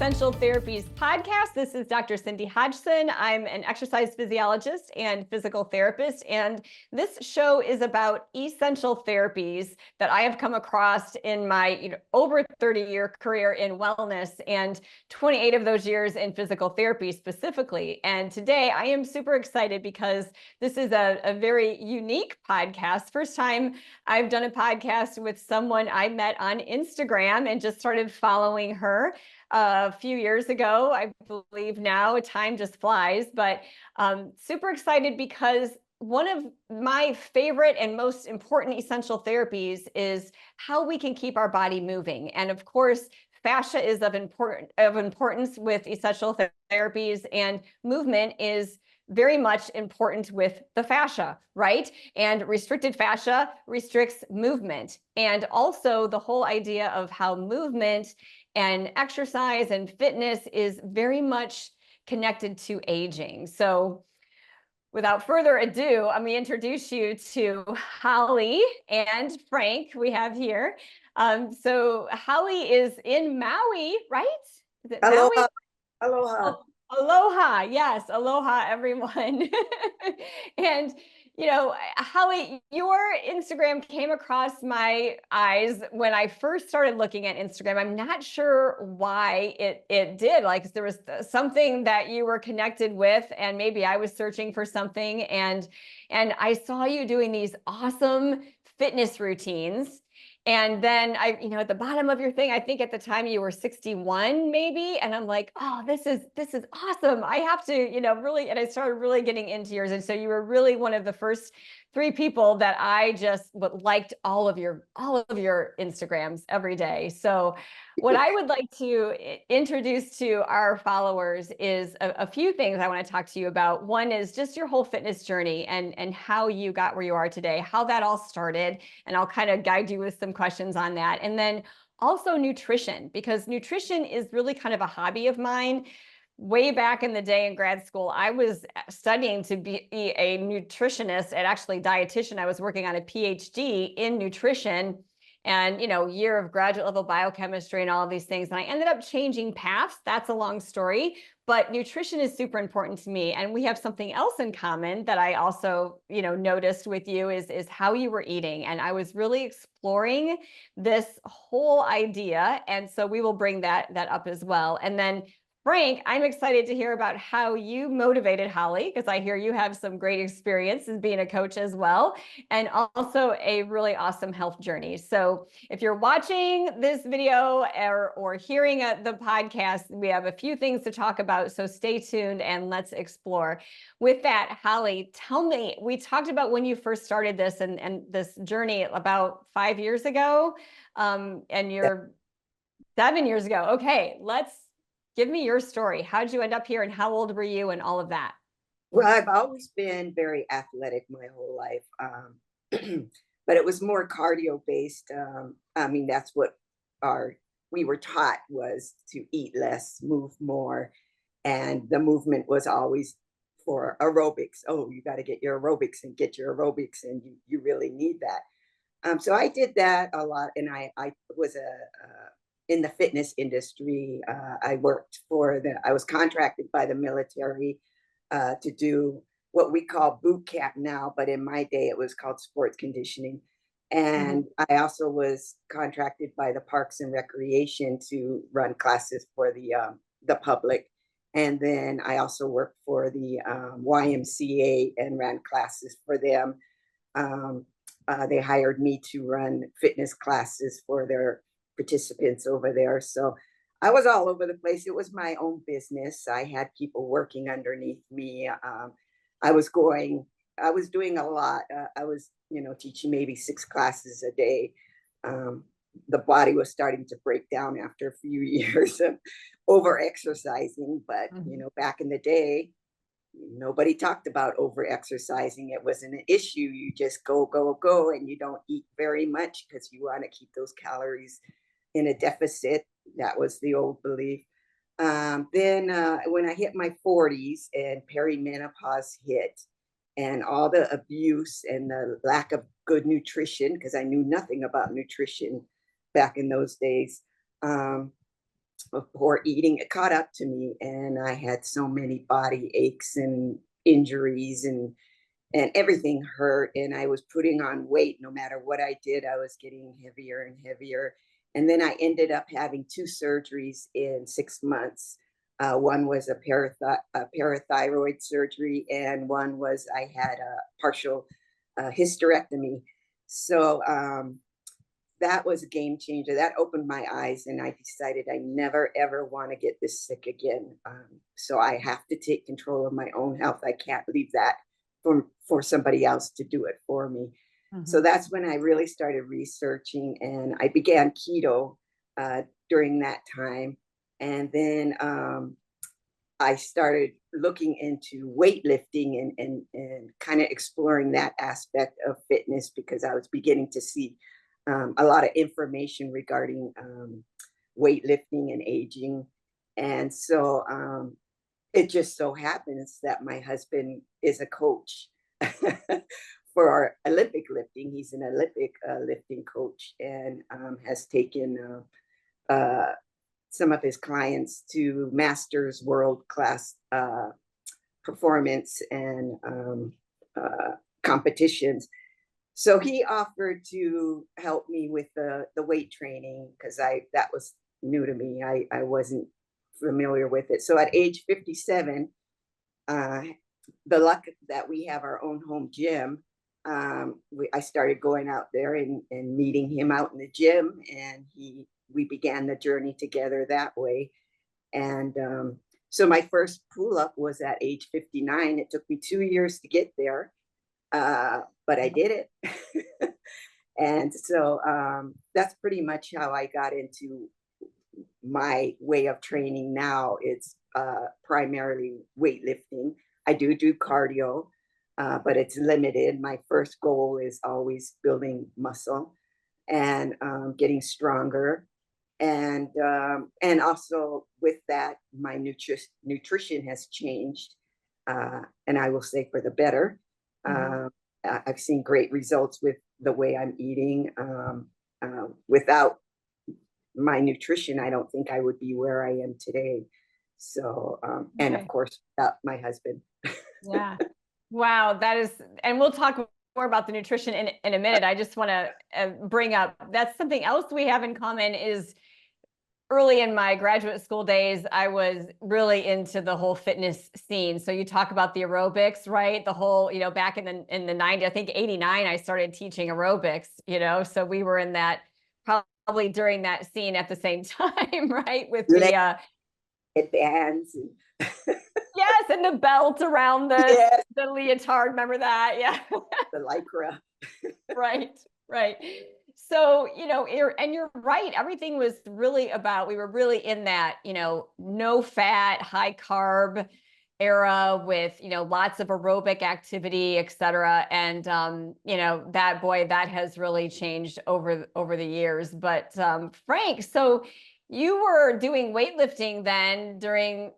Essential Therapies podcast. This is Dr. Cindy Hodgson. I'm an exercise physiologist and physical therapist, and this show is about essential therapies that I have come across in my over 30-year career in wellness and 28 of those years in physical therapy specifically. And today I am super excited because this is a very unique podcast. First time I've done a podcast with someone I met on Instagram and just started following her a few years ago. I believe now time just flies, but super excited because one of my favorite and most important essential therapies is how we can keep our body moving. And of course, fascia is of importance with essential therapies, and movement is very much important with the fascia, right? And restricted fascia restricts movement. And also the whole idea of how movement and exercise and fitness is very much connected to aging. So without further ado, I'm going to introduce you to Holly and Frank we have here. So Holly is in Maui, right? Is it Aloha. Maui? Aloha. Oh, aloha. Yes. Aloha, everyone. And, Holly, your Instagram came across my eyes when I first started looking at Instagram. I'm not sure why it did. Like there was something that you were connected with, and maybe I was searching for something, and I saw you doing these awesome fitness routines. And then at the bottom of your thing, I think at the time you were 61 maybe. And I'm like, oh, this is awesome. I have to, really, and I started really getting into yours. And so you were really one of the first 3 people that I just liked all of your Instagrams every day. So what I would like to introduce to our followers is a few things I want to talk to you about. One is just your whole fitness journey and how you got where you are today, how that all started. And I'll kind of guide you with some questions on that. And then also nutrition, because nutrition is really kind of a hobby of mine. Way back in the day in grad school, I was studying to be a nutritionist and actually dietitian. I was working on a PhD in nutrition and, year of graduate level biochemistry and all of these things. And I ended up changing paths. That's a long story, but nutrition is super important to me. And we have something else in common that I also, noticed with you is how you were eating. And I was really exploring this whole idea. And so we will bring that up as well. And then Frank, I'm excited to hear about how you motivated Holly, because I hear you have some great experience as being a coach as well, and also a really awesome health journey. So if you're watching this video or hearing the podcast, we have a few things to talk about. So stay tuned and let's explore. With that, Holly, tell me, we talked about when you first started this and this journey about 5 years ago, and you're 7 years ago. Okay, give me your story. How'd you end up here and how old were you and all of that? Well, I've always been very athletic my whole life, but it was more cardio based. That's what we were taught, was to eat less, move more, and the movement was always for aerobics. Oh, you got to get your aerobics and get your aerobics, and you really need that. So I did that a lot, and I was in the fitness industry. I was contracted by the military to do what we call boot camp now, but in my day it was called sports conditioning. And I also was contracted by the Parks and Recreation to run classes for the public. And then I also worked for the YMCA and ran classes for them. They hired me to run fitness classes for their participants over there. So I was all over the place. It was my own business. I had people working underneath me. I was doing a lot. I was, teaching maybe 6 classes a day. The body was starting to break down after a few years of over exercising. But, back in the day, nobody talked about over exercising. It wasn't an issue. You just go, and you don't eat very much because you want to keep those calories in a deficit. That was the old belief. Then when I hit my 40s and perimenopause hit, and all the abuse and the lack of good nutrition, because I knew nothing about nutrition back in those days, poor eating, it caught up to me, and I had so many body aches and injuries, and everything hurt, and I was putting on weight. No matter what I did, I was getting heavier and heavier. And then I ended up having 2 surgeries in 6 months. One was a parathyroid surgery, and one was I had a partial hysterectomy. So that was a game changer. That opened my eyes, and I decided I never ever want to get this sick again. So I have to take control of my own health. I can't leave that for somebody else to do it for me. So that's when I really started researching, and I began keto during that time. And then I started looking into weightlifting and kind of exploring that aspect of fitness, because I was beginning to see a lot of information regarding weightlifting and aging. And so it just so happens that my husband is a coach for Olympic lifting. He's an Olympic lifting coach, and has taken some of his clients to masters world class performance and competitions. So he offered to help me with the weight training, because that was new to me. I wasn't familiar with it. So at age 57, the luck that we have our own home gym, I started going out there and meeting him out in the gym, and we began the journey together that way. And so my first pull up was at age 59. It took me 2 years to get there, but I did it. And so that's pretty much how I got into my way of training now. It's primarily weightlifting. I do cardio, but it's limited. My first goal is always building muscle and getting stronger. And also with that, my nutrition has changed, and I will say for the better. I've seen great results with the way I'm eating. Without my nutrition, I don't think I would be where I am today. So, and of course, without my husband. Yeah. Wow. That is, and we'll talk more about the nutrition in a minute. I just want to bring up, that's something else we have in common is early in my graduate school days, I was really into the whole fitness scene. So you talk about the aerobics, right? The whole, back in the 90s, I think 89, I started teaching aerobics, so we were in that probably during that scene at the same time, right? With the bands. Yes, and the belt around the leotard. Remember that? Yeah. The lycra. Right. So, you're right. Everything was really about, we were really in that, no fat, high carb era with, lots of aerobic activity, et cetera. And, that has really changed over the years. But Frank, so you were doing weightlifting then during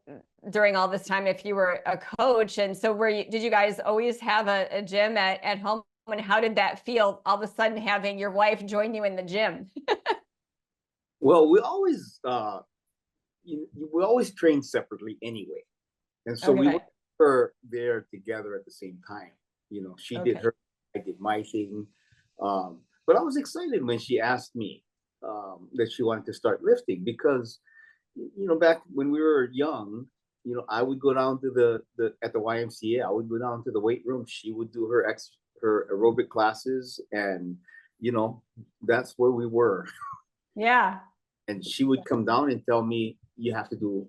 all this time, if you were a coach. And so did you guys always have a gym at home? And how did that feel, all of a sudden having your wife join you in the gym? Well, we always trained separately anyway, and so we were there together at the same time. She did her, I did my thing. But I was excited when she asked me that she wanted to start lifting, because back when we were young, I would go down to at the YMCA. I would go down to the weight room. She would do her aerobic classes, and that's where we were. Yeah. And she would come down and tell me, you have to do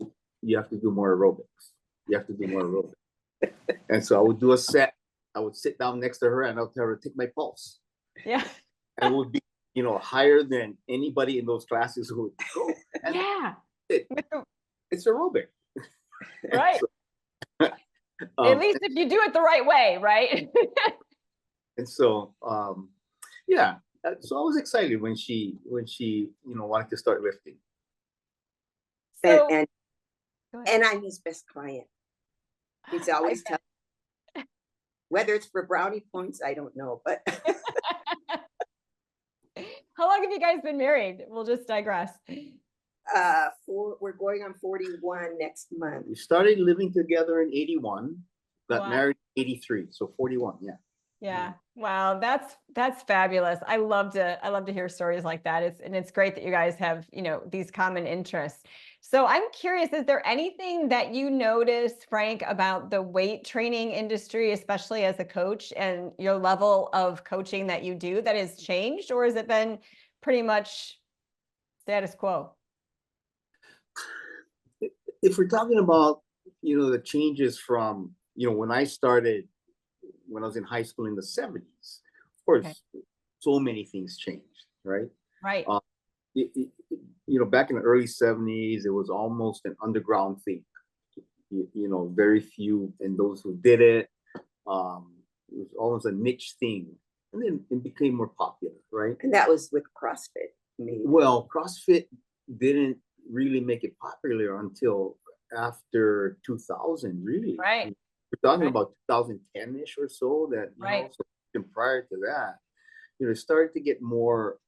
more aerobics. You have to do more aerobics. And so I would do a set. I would sit down next to her, and I'll tell her to take my pulse. Yeah. And it would be, higher than anybody in those classes who would go. And yeah. It's aerobic. Right. So, at least if you do it the right way, right? And so, yeah. So I was excited when she wanted to start lifting. So, and I'm his best client. He's always telling me, whether it's for brownie points, I don't know, but. How long have you guys been married? We'll just digress. we're going on 41 next month. We started living together in 81, got Wow. married in 83, so 41, yeah. Yeah. Wow. That's fabulous. I love to hear stories like that. It's great that you guys have, these common interests. So I'm curious, is there anything that you noticed, Frank, about the weight training industry, especially as a coach, and your level of coaching that you do that has changed, or has it been pretty much status quo? If we're talking about, the changes from, when I started, when I was in high school in the 70s, of course, so many things changed, right? Right. Back in the early 70s, it was almost an underground thing. Very few, and those who did it, it was almost a niche thing. And then it became more popular, right? And that was with CrossFit. Well, CrossFit didn't really make it popular until after 2000, really. Right. We're talking about 2010-ish or so, that, so even prior to that, it started to get more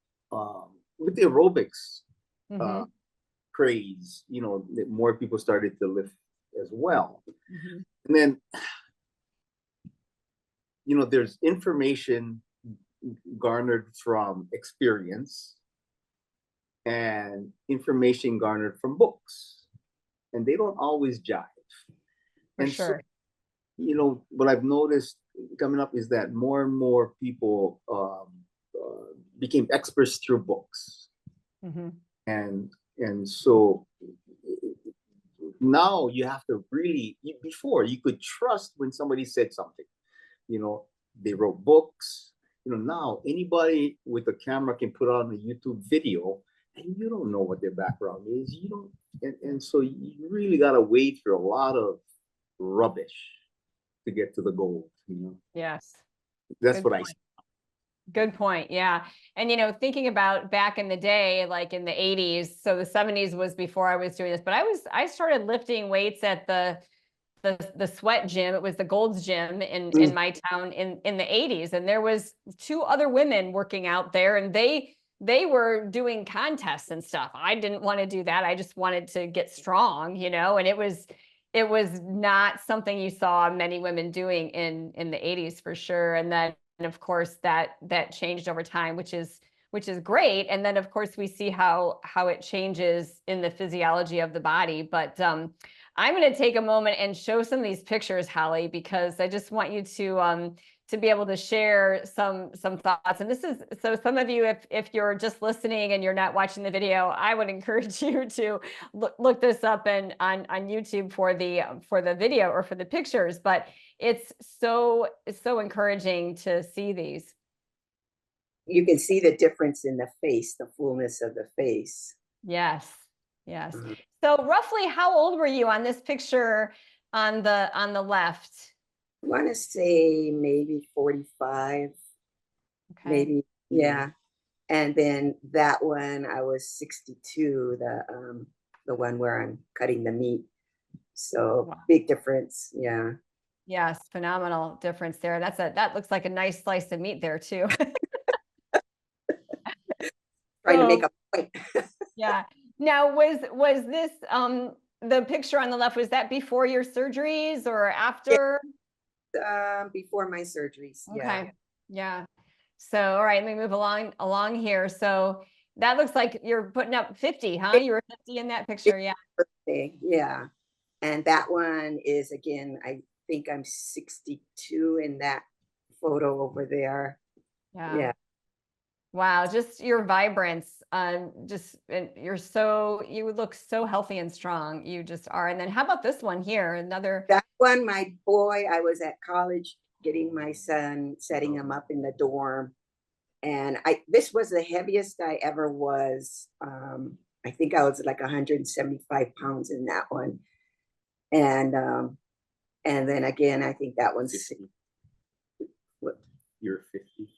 with the aerobics craze, that more people started to lift as well. And then, there's information garnered from experience and information garnered from books, and they don't always jive. For sure. So, what I've noticed coming up is that more and more people became experts through books. And so now you have to really, before you could trust when somebody said something, they wrote books, now anybody with a camera can put on a YouTube video, and you don't know what their background is. And so you really got to wade through a lot of rubbish to get to the gold, Yes. That's what I see. Good point. Yeah. And, thinking about back in the day, like in the 80s, so the 70s was before I was doing this, but I started lifting weights at the sweat gym. It was the Gold's Gym in my town in the 80s. And there was 2 other women working out there, and they were doing contests and stuff. I didn't want to do that. I just wanted to get strong, and it was not something you saw many women doing in the 80s for sure. And then, of course, that changed over time, which is great. And then, of course, we see how it changes in the physiology of the body. But I'm going to take a moment and show some of these pictures, Holly, because I just want you to be able to share some thoughts. And this is, so some of you, if you're just listening and you're not watching the video, I would encourage you to look this up on YouTube for the video or for the pictures. But it's so encouraging to see these. You can see the difference in the face, the fullness of the face. Yes. So roughly how old were you on this picture on the left? I want to say maybe 45. Okay. Maybe, yeah. And then that one, I was 62, the one where I'm cutting the meat. So big difference. Yeah. Yes, phenomenal difference there. That looks like a nice slice of meat there too. Trying to make a point. Yeah. Now, was this the picture on the left, was that before your surgeries or after? Before my surgeries. Okay. Yeah. So, all right, let me move along here. So that looks like you're putting up 50, huh? You were 50 in that picture. Yeah. Birthday, yeah. And that one is, again, I think I'm 62 in that photo over there. Yeah. Wow, just your vibrance, you look so healthy and strong. You just are. And then how about this one here? That one, my boy, I was at college getting my son, setting him up in the dorm. And this was the heaviest I ever was. I think I was like 175 pounds in that one. And then again, I think that one's You're 50,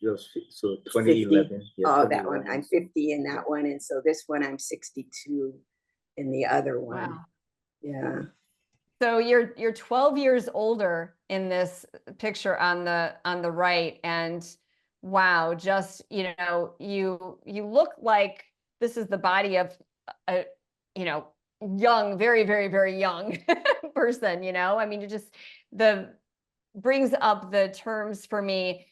so 2011. 50. Oh, that one, I'm 50 in that one. And so this one, I'm 62 in the other one. Wow. Yeah. So you're 12 years older in this picture on the right. And wow, just, you look like this is the body of a young, very, very, very young person, I mean, brings up the terms for me,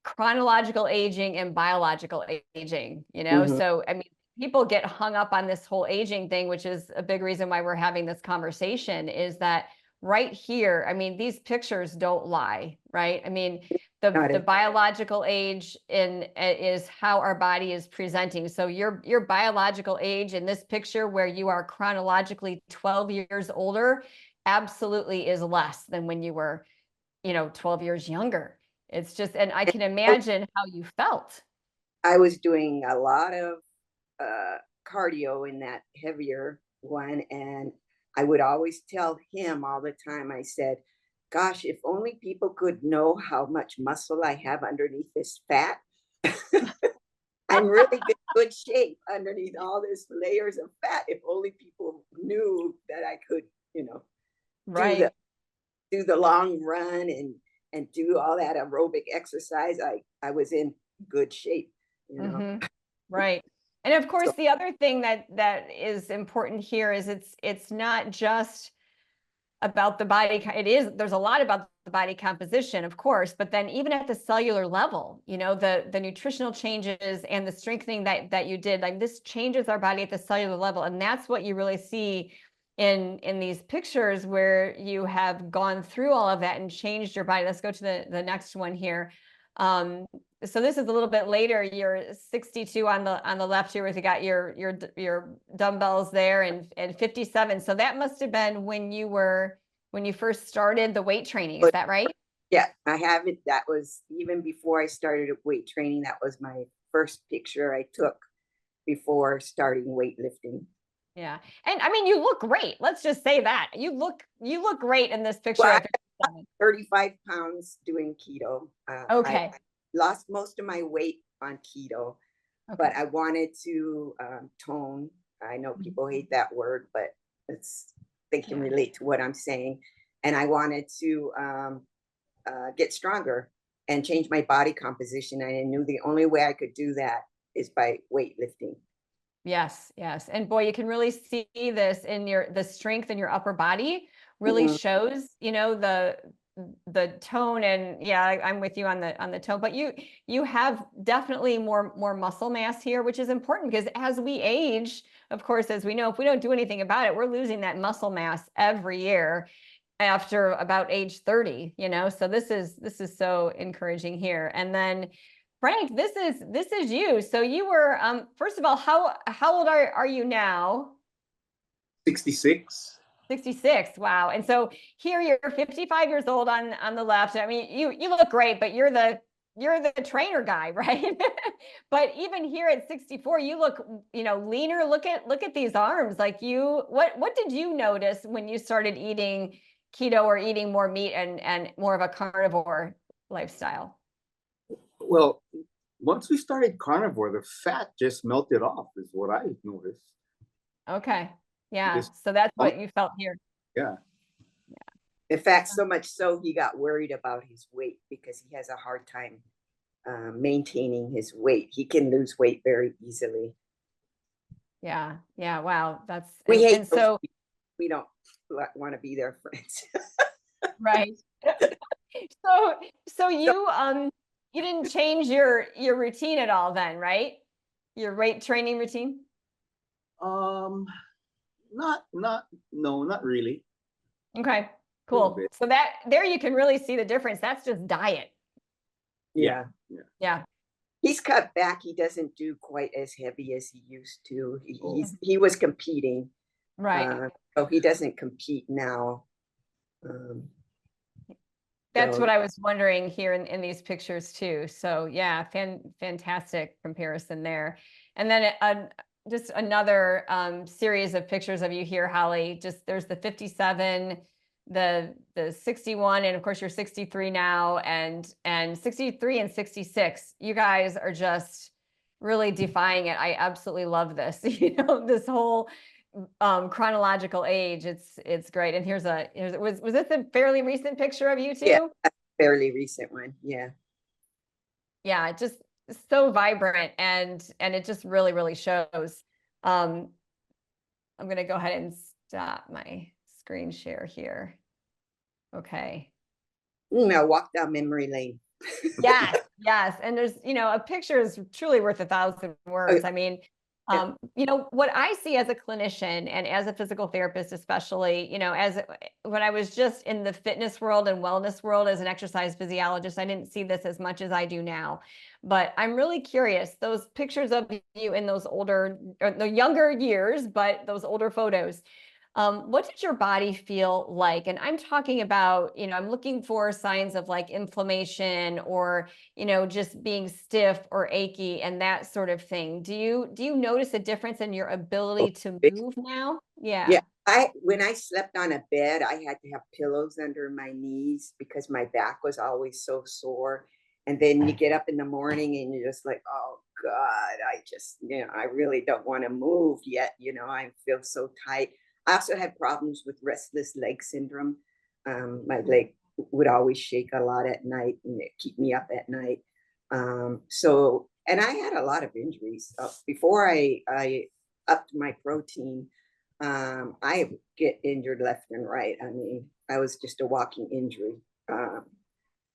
chronological aging and biological aging, Mhm. So, I mean, people get hung up on this whole aging thing, which is a big reason why we're having this conversation, is that right here, I mean, these pictures don't lie, right? I mean, the biological age is how our body is presenting. So your biological age in this picture, where you are chronologically 12 years older, absolutely is less than when you were 12 years younger. It's just, and I can imagine how you felt. I was doing a lot of cardio in that heavier one, and I would always tell him all the time, I said, gosh, if only people could know how much muscle I have underneath this fat. I'm really in good shape underneath all this layers of fat. If only people knew that I could, Right. do the long run and do all that aerobic exercise. I was in good shape. Mm-hmm. Right. And of course, So the other thing that is important here is it's not just about the body. There's a lot about the body composition, of course, but then even at the cellular level, the nutritional changes and the strengthening that you did, like, this changes our body at the cellular level. And that's what you really see in these pictures, where you have gone through all of that and changed your body. Let's go to the next one here. So this is a little bit later. You're 62 on the left here, with you got your dumbbells there, and 57. So that must have been when you first started the weight training. Is that right? yeah, I haven't. That was even before I started weight training. That was my first picture I took before starting weightlifting. Yeah. And I mean, you look great. Let's just say that. You look great in this picture Well, at 57. 35 pounds doing keto. Okay. I lost most of my weight on keto, but Okay. I wanted to tone. I know people hate that word, but they can relate to what I'm saying. And I wanted to get stronger and change my body composition. And I knew the only way I could do that is by weightlifting. Yes, yes. And boy, you can really see this in the strength in your upper body really Mhm. shows, the tone. And yeah, I'm with you on the tone, but you have definitely more muscle mass here, which is important, because as we age, of course, as we know, if we don't do anything about it, we're losing that muscle mass every year after about age 30, so this is so encouraging here. And then Frank, this is you. So you were, first of all, how old are you now? 66. 66. Wow. And so here you're 55 years old on the left. I mean, you look great, but you're the trainer guy, right? But even here at 64, you look, leaner. Look at these arms. Like, what did you notice when you started eating keto, or eating more meat and more of a carnivore lifestyle? Well, once we started carnivore, the fat just melted off, is what I noticed. Okay. Yeah. Just, So that's what you felt here. yeah. In fact, so much so he got worried about his weight because he has a hard time maintaining his weight. He can lose weight very easily. Yeah. Yeah. Wow. We hate and so, we don't want to be their friends. right. So you didn't change your routine at all then, right? Your weight training routine? Um, no, not really. Okay, A little cool. bit. So there you can really see the difference. That's just diet. Yeah. Yeah. He's cut back. He doesn't do quite as heavy as he used to. He was competing. Right. So he doesn't compete now. That's So what I was wondering here in these pictures too. So yeah, fantastic comparison there. And then just another series of pictures of you here, Holly. Just there's the 57, the 61, and of course you're 63 now, and 63 and 66. You guys are just really defying it. I absolutely love this. This whole chronological age. It's great. And was this a fairly recent picture of you too? yeah, a fairly recent one. Yeah. Yeah, just so vibrant, and it just really shows. I'm going to go ahead and stop my screen share here. Okay. I'll walk down memory lane. Yes, yes. And there's, a picture is truly worth 1,000 words. I mean, what I see as a clinician and as a physical therapist, especially, when I was just in the fitness world and wellness world as an exercise physiologist, I didn't see this as much as I do now. But I'm really curious, those pictures of you in those older, or the younger years, but those older photos, what did your body feel like? And I'm talking about, I'm looking for signs of like inflammation or, just being stiff or achy and that sort of thing. Do you notice a difference in your ability to move now? Yeah. When I slept on a bed, I had to have pillows under my knees because my back was always so sore. And then you get up in the morning and you're just like, oh God, I just, I really don't want to move yet. I feel so tight. I also had problems with restless leg syndrome. My leg would always shake a lot at night and it keep me up at night. And I had a lot of injuries before I upped my protein. I get injured left and right. I mean, I was just a walking injury.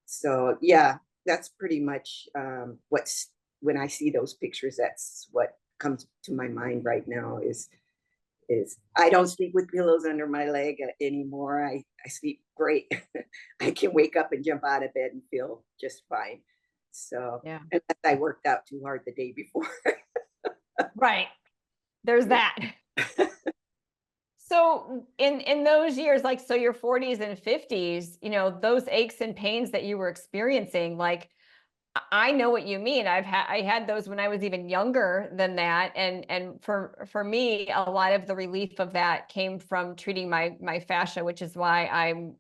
So yeah, that's pretty much what's, when I see those pictures, that's what comes to my mind right now is I don't sleep with pillows under my leg anymore. I sleep great. I can wake up and jump out of bed and feel just fine. So yeah, unless I worked out too hard the day before. right. There's that. So in those years, like, so your 40s and 50s, those aches and pains that you were experiencing, like, I know what you mean. I had those when I was even younger than that. And for me, a lot of the relief of that came from treating my fascia, which is why I'm,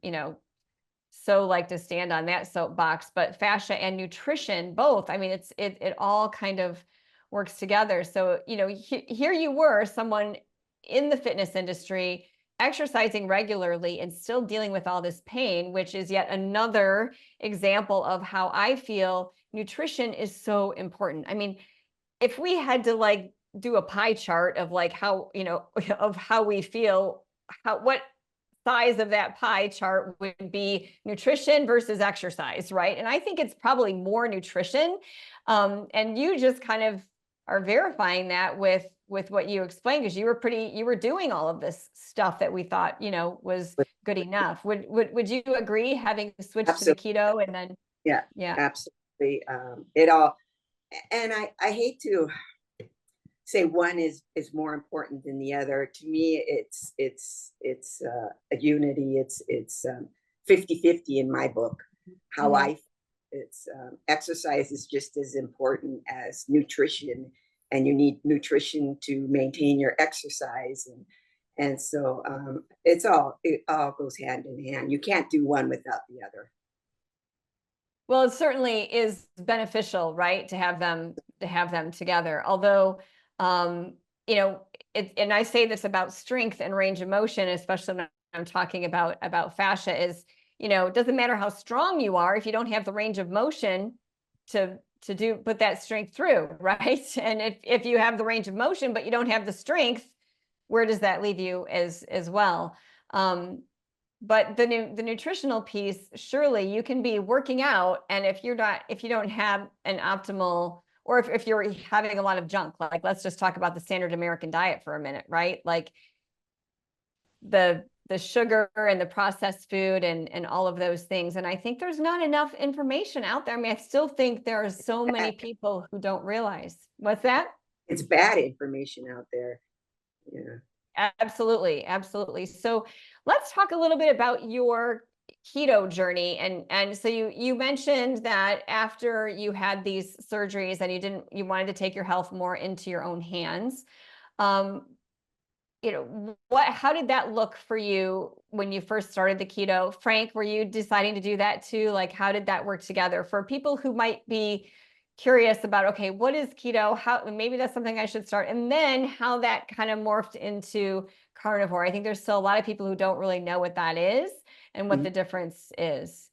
so like to stand on that soapbox. But fascia and nutrition, both, I mean, it all kind of works together. So, here you were, someone in the fitness industry, exercising regularly and still dealing with all this pain, which is yet another example of how I feel nutrition is so important. I mean, if we had to like do a pie chart of like how, of how we feel, what size of that pie chart would be nutrition versus exercise, right? And I think it's probably more nutrition. And you just kind of are verifying that with what you explained, because you were doing all of this stuff that we thought, was good enough. Would you agree, having switched Absolutely. to the keto and then? Yeah, absolutely. It all, and I hate to say one is more important than the other. To me, it's a unity. It's 50-50 in my book. How it's exercise is just as important as nutrition, and you need nutrition to maintain your exercise, and so it all goes hand in hand. You can't do one without the other. Well, it certainly is beneficial, right, to have them together. Although, and I say this about strength and range of motion, especially when I'm talking about fascia, is, it doesn't matter how strong you are if you don't have the range of motion to put that strength through, right? And if you have the range of motion but you don't have the strength, where does that leave you as well? But the nutritional piece, surely you can be working out, and if you don't have an optimal, or if you're having a lot of junk, like let's just talk about the standard American diet for a minute, right? Like the sugar and the processed food and all of those things. And I think there's not enough information out there. I mean, I still think there are so many people who don't realize. What's that? It's bad information out there. Yeah. Absolutely. Absolutely. So let's talk a little bit about your keto journey. And so you mentioned that after you had these surgeries and you wanted to take your health more into your own hands. How did that look for you when you first started the keto? Frank, were you deciding to do that too? Like, how did that work together for people who might be curious about, okay, what is keto? How, maybe that's something I should start. And then how that kind of morphed into carnivore. I think there's still a lot of people who don't really know what that is and what the difference is.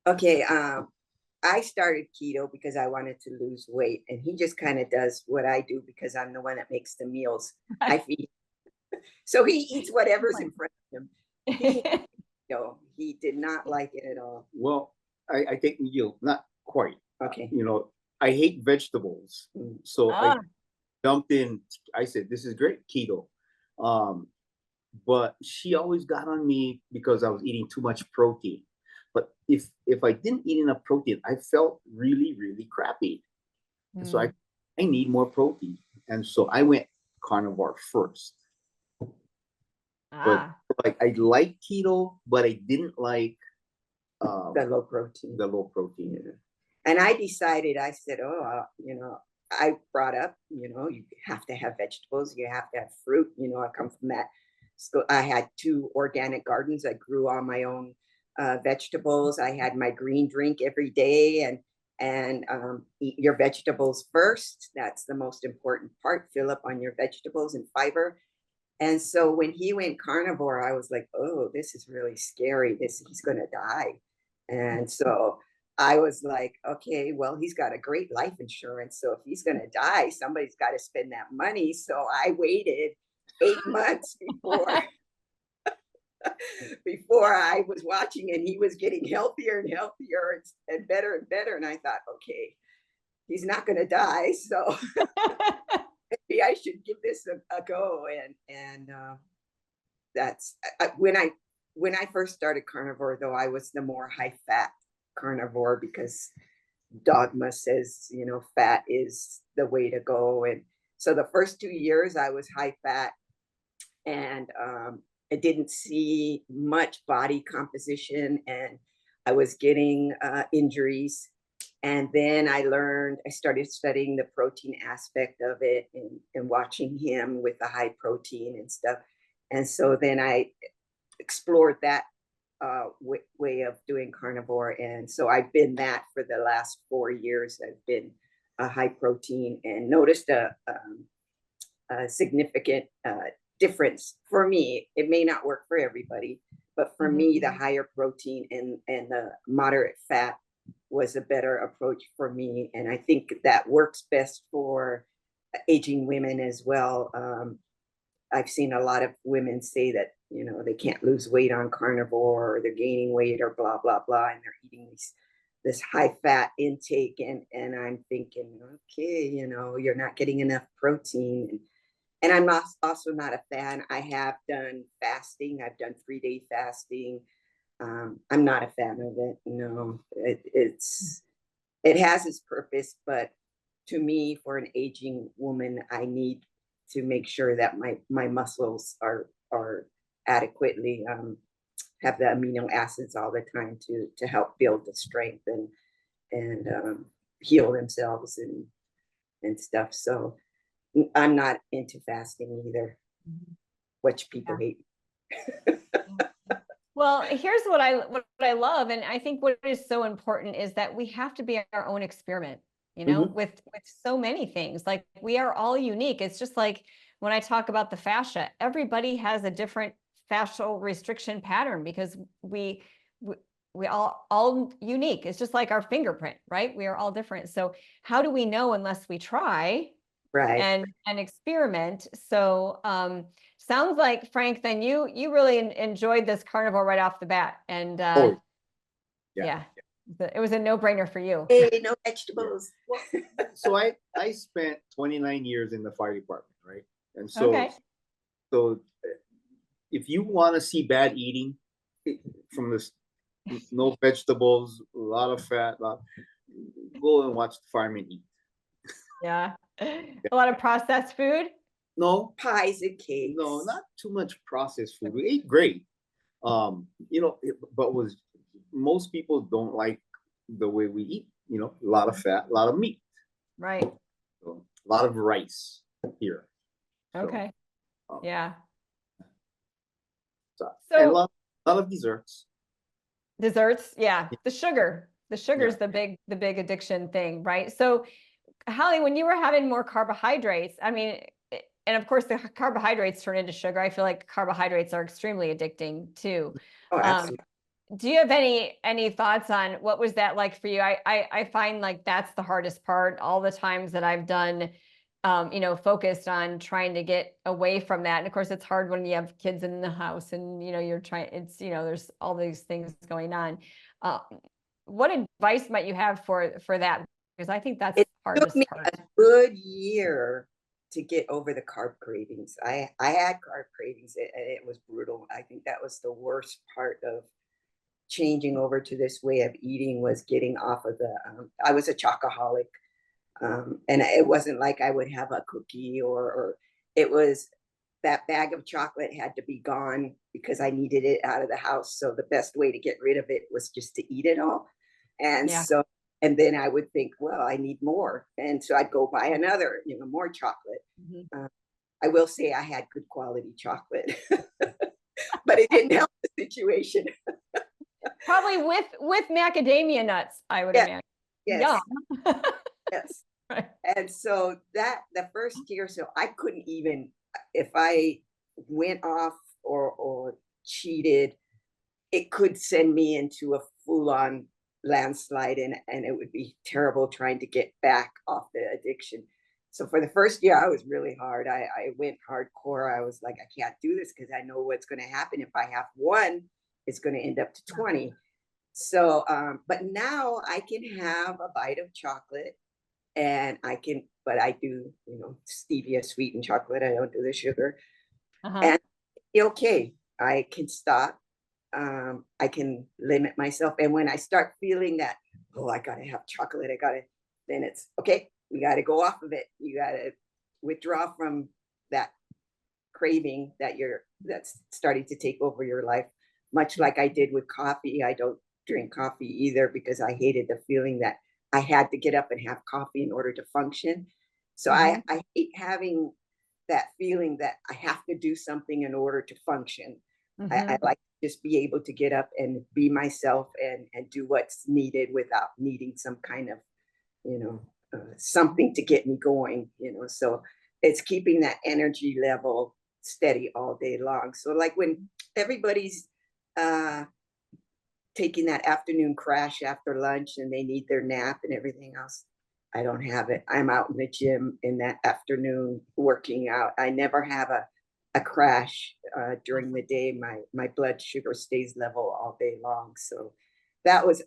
Okay. I started keto because I wanted to lose weight, and he just kind of does what I do because I'm the one that makes the meals. I feed. So he eats whatever's in front of him. He, he did not like it at all. Well, I think not quite. Okay. I hate vegetables, so I Ah, jumped in. I said, "This is great, keto." But she always got on me because I was eating too much protein. But if I didn't eat enough protein, I felt really, really crappy. So I need more protein, and so I went carnivore first. But like I like keto, but I didn't like the low protein. The low protein. Yeah. And I decided, I said, I brought up, you have to have vegetables, you have to have fruit. I come from that. So I had 2 organic gardens. I grew all my own vegetables. I had my green drink every day, and eat your vegetables first. That's the most important part. Fill up on your vegetables and fiber. And so when he went carnivore, I was like, oh, this is really scary. He's going to die. And so I was like, okay, well, he's got a great life insurance. So if he's going to die, somebody's got to spend that money. So I waited 8 months before I was watching, and he was getting healthier and healthier and better and better. And I thought, okay, he's not going to die. So maybe I should give this a go. And that's when I first started carnivore, though, I was the more high fat carnivore, because dogma says, fat is the way to go. And so the first 2 years I was high fat, and I didn't see much body composition, and I was getting injuries. And then I started studying the protein aspect of it, and watching him with the high protein and stuff. And so then I explored that way of doing carnivore. And so I've been that for the last 4 years. I've been a high protein, and noticed a significant difference for me. It may not work for everybody, but for me, the higher protein and the moderate fat was a better approach for me. And I think that works best for aging women as well. I've seen a lot of women say that, they can't lose weight on carnivore, or they're gaining weight, or blah, blah, blah, and they're eating this high fat intake. And I'm thinking, okay, you're not getting enough protein. And I'm also not a fan. I have done fasting. I've done 3-day fasting. I'm not a fan of it. No, it has its purpose, but to me, for an aging woman, I need to make sure that my muscles are adequately have the amino acids all the time to help build the strength and heal themselves and stuff. So I'm not into fasting either, which people hate. Well, here's what I love, and I think what is so important is that we have to be our own experiment, with so many things. Like, we are all unique. It's just like when I talk about the fascia, everybody has a different fascial restriction pattern, because we all unique. It's just like our fingerprint, right? We are all different. So how do we know unless we try? Right. And experiment. So sounds like, Frank, then you really enjoyed this carnivore right off the bat. And yeah, it was a no-brainer for you. Hey, no vegetables. Yeah. So I spent 29 years in the fire department, right? And so so if you want to see bad eating from this, no vegetables, a lot of fat, go and watch the firemen eat. Yeah. A lot of processed food. No, pies and cakes. No, not too much processed food. We ate great. But most people don't like the way we eat, a lot of fat, a lot of meat. Right. So, a lot of rice here. Okay. Yeah. So and a lot of desserts. Desserts, yeah. The sugar is the big addiction thing, right? So, Holly, when you were having more carbohydrates, I mean, and of course the carbohydrates turn into sugar. I feel like carbohydrates are extremely addicting too. Oh, absolutely. Do you have any thoughts on what was that like for you? I find like that's the hardest part. All the times that I've done focused on trying to get away from that. And of course, it's hard when you have kids in the house and, you're trying, there's all these things going on. What advice might you have for that? Because I think that's It the took hardest me part. a good year to get over the carb cravings. I had carb cravings and it was brutal. I think that was the worst part of changing over to this way of eating, was getting off of I was a chocoholic. And it wasn't like I would have a cookie or it was that bag of chocolate had to be gone because I needed it out of the house. So the best way to get rid of it was just to eat it all. And Yeah. so, and then I would think, well, I need more. And so I'd go buy another, more chocolate. Mm-hmm. I will say I had good quality chocolate, but it didn't help the situation. Probably with macadamia nuts, I would Yes, imagine. yes, Yum. yes. Right. And so that the first year, so I couldn't even, if I went off or cheated, it could send me into a full-on landslide, and it would be terrible trying to get back off the addiction. So for the first year, I was really hard. I went hardcore. I was like, I can't do this because I know what's going to happen. If I have one, it's going to end up to 20. So, but now I can have a bite of chocolate and but I do, stevia sweetened chocolate. I don't do the sugar. And okay, I can stop. I can limit myself. And when I start feeling that, oh, I gotta have chocolate, then it's okay, you gotta go off of it. You gotta withdraw from that craving that's starting to take over your life. Much like I did with coffee. I don't drink coffee either because I hated the feeling that I had to get up and have coffee in order to function. So I hate having that feeling that I have to do something in order to function. I like to just be able to get up and be myself and do what's needed without needing some kind of, something to get me going, so it's keeping that energy level steady all day long. So like when everybody's taking that afternoon crash after lunch and they need their nap and everything else, I don't have it. I'm out in the gym in that afternoon working out. I never have a crash during the day. My blood sugar stays level all day long. So that was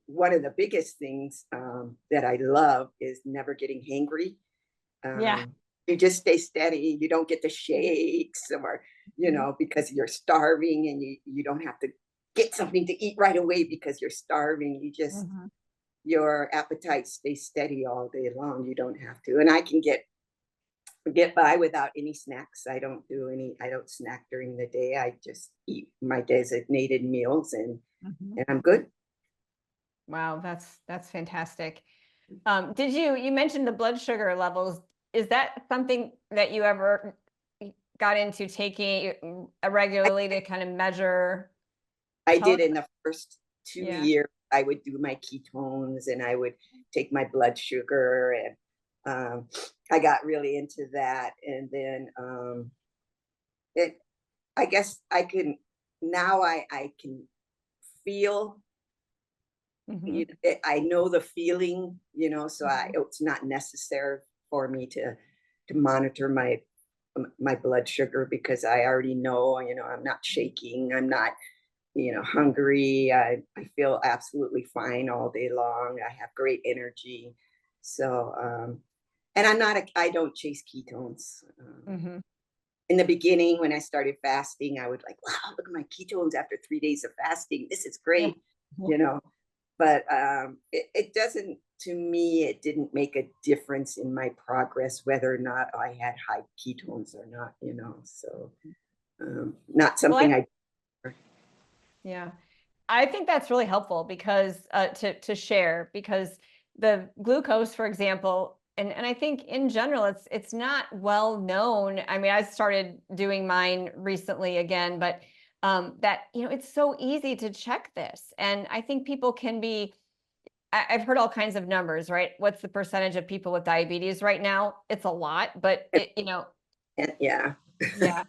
one of the biggest things that I love, is never getting hangry. Yeah. You just stay steady. You don't get the shakes or, because you're starving, and you don't have to get something to eat right away because you're starving. You just, your appetite stays steady all day long. You don't have to. And I can get by without any snacks. I don't snack during the day. I just eat my designated meals and I'm good. Wow, that's fantastic. You mentioned the blood sugar levels. Is that something that you ever got into taking regularly to kind of measure? I did in the first 2 years. I would do my ketones and I would take my blood sugar, and I got really into that. And then I guess I can now I can feel. I know the feeling, so it's not necessary for me to monitor my blood sugar because I already know, I'm not shaking, I'm not, hungry. I feel absolutely fine all day long. I have great energy. So, and I don't chase ketones. In the beginning, when I started fasting, I would like, wow, look at my ketones after 3 days of fasting. This is great, but it doesn't, to me, it didn't make a difference in my progress, whether or not I had high ketones or not, so not something Yeah, I think that's really helpful because to share, because the glucose, for example, and I think in general, it's not well known. I mean, I started doing mine recently again, but that, it's so easy to check this. And I think people can be, I've heard all kinds of numbers, right? What's the percentage of people with diabetes right now? It's a lot, but yeah. Yeah.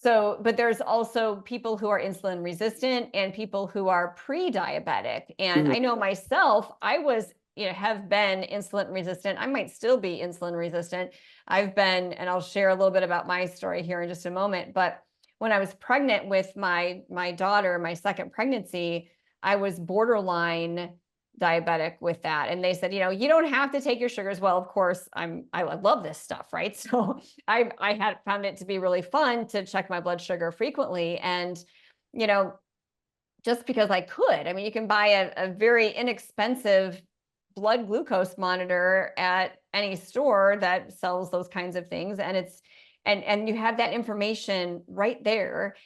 So, but there's also people who are insulin resistant and people who are pre-diabetic. And I know myself, I was, have been insulin resistant. I might still be insulin resistant. I've been, and I'll share a little bit about my story here in just a moment, but when I was pregnant with my daughter, my second pregnancy, I was borderline diabetic with that. And they said, you don't have to take your sugars. Well, of course, I love this stuff, right? So I had found it to be really fun to check my blood sugar frequently. And, just because I could. I mean, you can buy a very inexpensive blood glucose monitor at any store that sells those kinds of things. And and you have that information right there.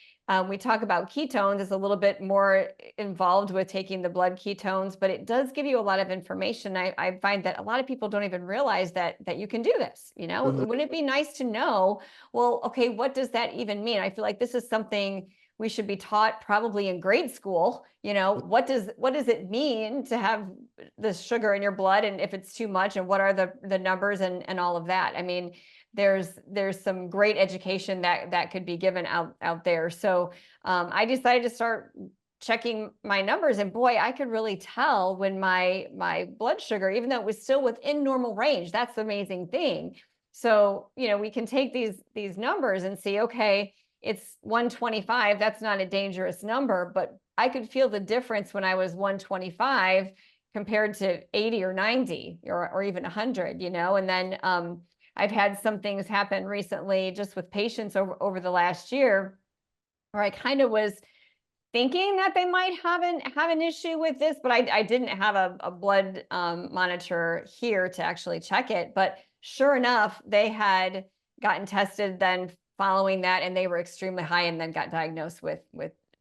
We talk about ketones is a little bit more involved with taking the blood ketones, but it does give you a lot of information. I find that a lot of people don't even realize that you can do this. Wouldn't it be nice to know, well, okay, what does that even mean? I feel like this is something we should be taught probably in grade school. What does it mean to have the sugar in your blood, and if it's too much, and what are the numbers and all of that? I mean, there's some great education that could be given out there. So I decided to start checking my numbers, and boy, I could really tell when my blood sugar, even though it was still within normal range. That's the amazing thing. So we can take these numbers and see, okay, it's 125. That's not a dangerous number, but I could feel the difference when I was 125 compared to 80 or 90 or even 100, and then I've had some things happen recently just with patients over the last year where I kind of was thinking that they might have an issue with this, but I didn't have a blood monitor here to actually check it. But sure enough, they had gotten tested then following that, and they were extremely high, and then got diagnosed with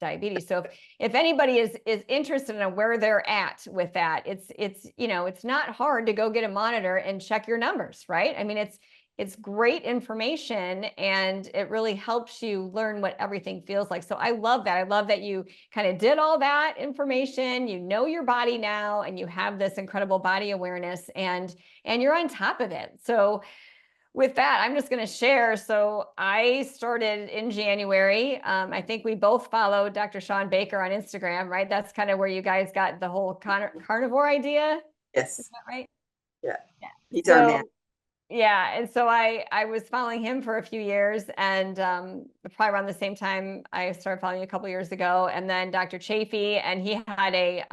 diabetes. So if anybody is interested in where they're at with that, it's not hard to go get a monitor and check your numbers, right? I mean, it's great information, and it really helps you learn what everything feels like. So I love that. I love that you kind of did all that information. You know your body now, and you have this incredible body awareness, and you're on top of it. So with that, I'm just going to share. So I started in January. I think we both follow Dr. Sean Baker on Instagram, right? That's kind of where you guys got the whole carnivore idea. Yes. Is that right? Yeah. He's our man. Yeah. And so I was following him for a few years, and probably around the same time I started following a couple years ago. And then Dr. Chafee, and he had a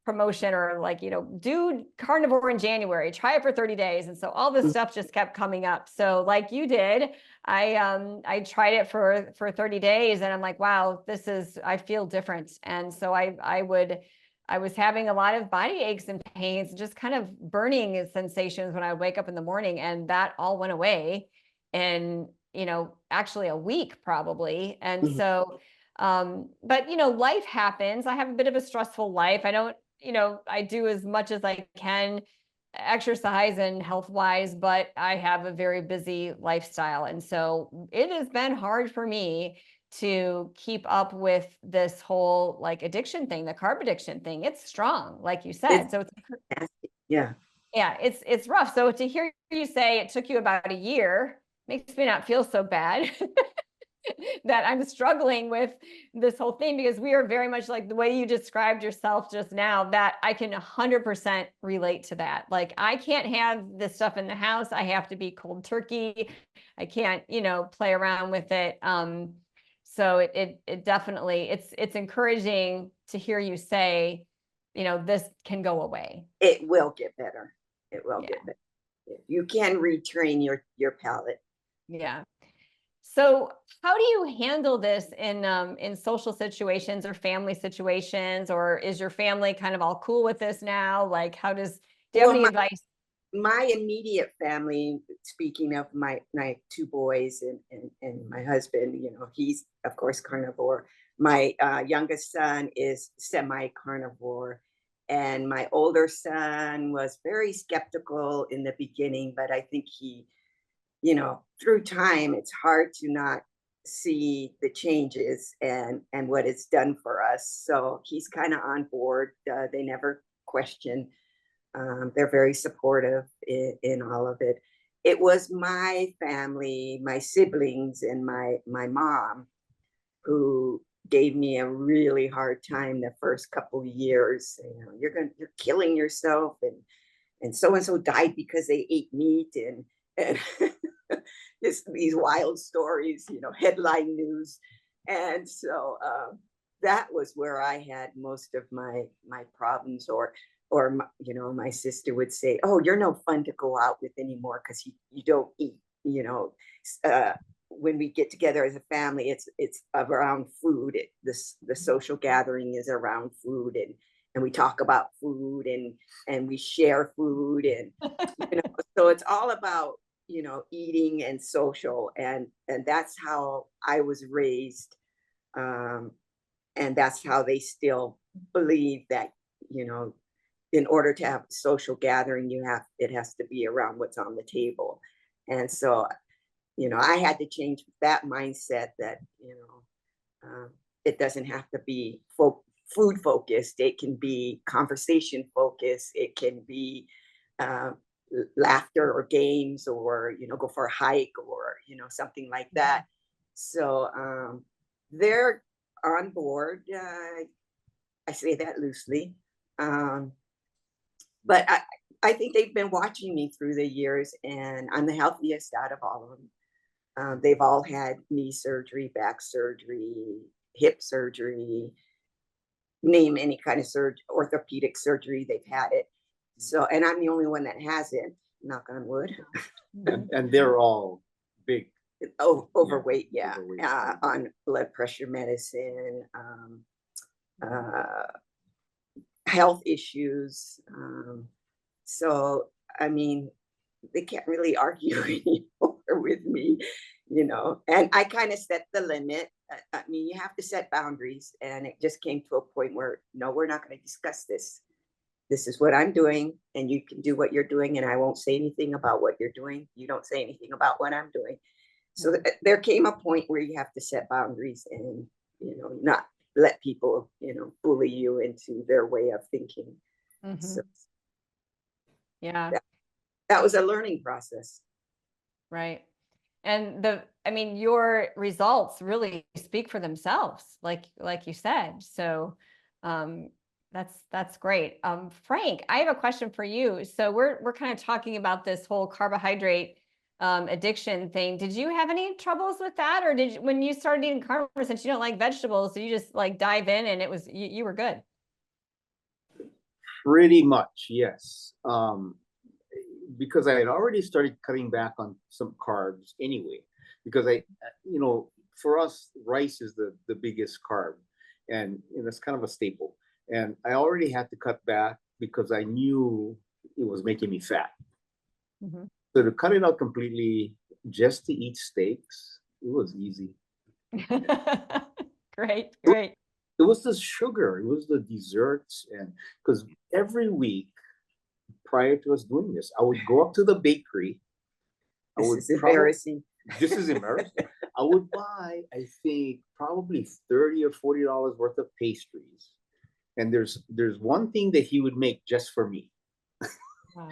promotion, or do carnivore in January, try it for 30 days. And so all this stuff just kept coming up. So like you did, I tried it for 30 days, and I'm like, wow, I feel different. And so I was having a lot of body aches and pains, just kind of burning sensations when I would wake up in the morning, and that all went away in, actually a week probably. And so, but life happens. I have a bit of a stressful life. I don't, I do as much as I can exercise and health wise, but I have a very busy lifestyle. And so it has been hard for me to keep up with this whole addiction thing, the carb addiction thing. It's strong, like you said. So yeah, it's rough. So to hear you say it took you about a year makes me not feel so bad. That I'm struggling with this whole thing, because we are very much like the way you described yourself just now, that I can 100% relate to that. Like, I can't have this stuff in the house. I have to be cold turkey. I can't, play around with it. So it definitely, it's encouraging to hear you say, this can go away. It will get better. It will get better. You can retrain your palate. Yeah. So how do you handle this in social situations or family situations, or is your family kind of all cool with this now? Like, do you have any advice? My immediate family, speaking of my two boys and my husband, he's of course carnivore. My youngest son is semi-carnivore, and my older son was very skeptical in the beginning, but I think he, through time, it's hard to not see the changes and what it's done for us. So he's kind of on board. They never question. They're very supportive in all of it. It was my family, my siblings, and my mom who gave me a really hard time the first couple of years. You know, you're killing yourself, and so and so died because they ate meat, and these wild stories, you know, headline news. And so that was where I had most of my problems. Or you know, my sister would say, "Oh, you're no fun to go out with anymore because you don't eat." You know, when we get together as a family, it's around food. The social gathering is around food, and we talk about food, and we share food, and you know, so it's all about, you know, eating and social, and that's how I was raised, and that's how they still believe that, you know, in order to have a social gathering, it has to be around what's on the table. And so, you know, I had to change that mindset that, you know, it doesn't have to be food focused. It can be conversation focused. It can be uh, laughter or games, or, you know, go for a hike, or, you know, something like that. So they're on board. I say that loosely. But I think they've been watching me through the years, and I'm the healthiest out of all of them. They've all had knee surgery, back surgery, hip surgery, name any kind of surgery, orthopedic surgery, they've had it. So, and I'm the only one that hasn't, knock on wood. And they're all big. Overweight, yeah. Overweight. On blood pressure medicine, health issues. So, I mean, they can't really argue anymore with me, you know. And I kind of set the limit. I mean, you have to set boundaries. And it just came to a point where, no, we're not going to discuss this. This is what I'm doing, and you can do what you're doing, and I won't say anything about what you're doing. You don't say anything about what I'm doing. So there came a point where you have to set boundaries, and, you know, not let people, you know, bully you into their way of thinking. So yeah, that was a learning process. right. And I mean, your results really speak for themselves, like you said. So that's great. Frank, I have a question for you. So we're kind of talking about this whole carbohydrate addiction thing. Did you have any troubles with that, or when you started eating carnivore, since you don't like vegetables, so you just like dive in and it was you were good? Pretty much, yes. Because I had already started cutting back on some carbs anyway, because you know, for us, rice is the biggest carb, and that's kind of a staple. And I already had to cut back because I knew it was making me fat. So to cut it out completely, just to eat steaks, it was easy. Great. It was the sugar, it was the desserts, and because every week prior to us doing this, I would go up to the bakery. This is embarrassing. This is embarrassing. I would buy, I think, probably $30 or $40 worth of pastries. And there's one thing that he would make just for me. Wow.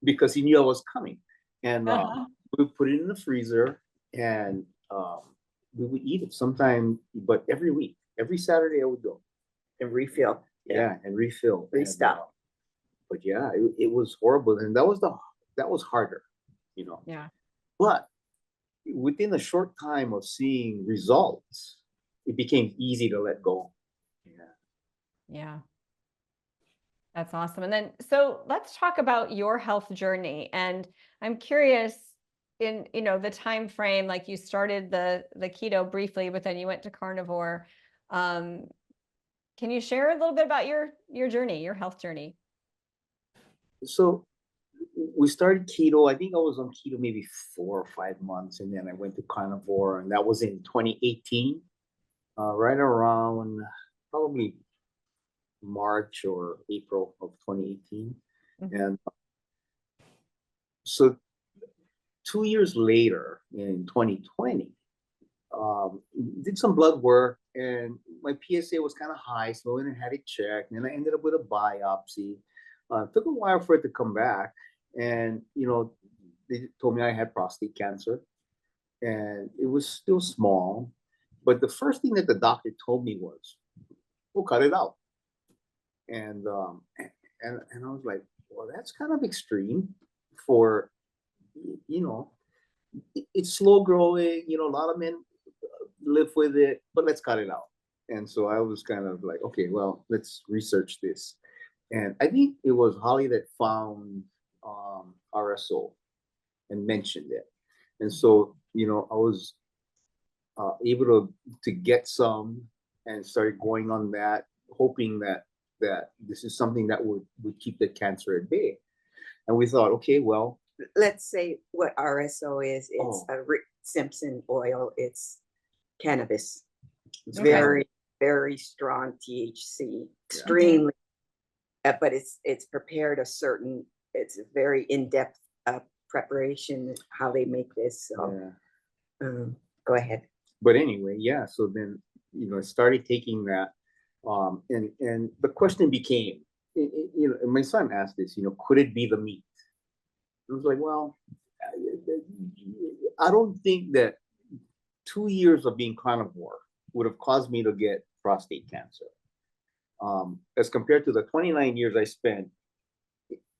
Because he knew I was coming. And we would put it in the freezer, and we would eat it sometime, but every week. Every Saturday I would go. And refill. Yeah, and refill. Restock. But yeah, it was horrible. And that was harder, you know. Yeah. But within a short time of seeing results, it became easy to let go. Yeah. That's awesome. And then, so let's talk about your health journey. And I'm curious, in, you know, the time frame, like you started the keto briefly, but then you went to carnivore. Can you share a little bit about your journey, your health journey? So we started keto. I think I was on keto maybe 4 or 5 months, and then I went to carnivore, and that was in 2018, right around probably March or April of 2018. And so 2 years later, in 2020, did some blood work, and my PSA was kind of high, so I went and had it checked, and I ended up with a biopsy. Took a while for it to come back, and, you know, they told me I had prostate cancer, and it was still small, But the first thing that the doctor told me was, we'll cut it out. And I was like, well, that's kind of extreme for, you know, it's slow growing, you know, a lot of men live with it, but let's cut it out. And so I was kind of like, okay, well, let's research this. And I think it was Holly that found RSO and mentioned it. And so, you know, I was able to get some and started going on that, hoping that this is something that would keep the cancer at bay. And we thought, okay, well, let's say what RSO is. It's a Rick Simpson oil. It's cannabis. It's very, very strong THC, extremely, but it's prepared it's a very in-depth preparation, how they make this. So go ahead. But anyway, yeah, so then, you know, I started taking that. And the question became, you know, my son asked this, you know, could it be the meat? I was like, well, I don't think that 2 years of being carnivore would have caused me to get prostate cancer. As compared to the 29 years I spent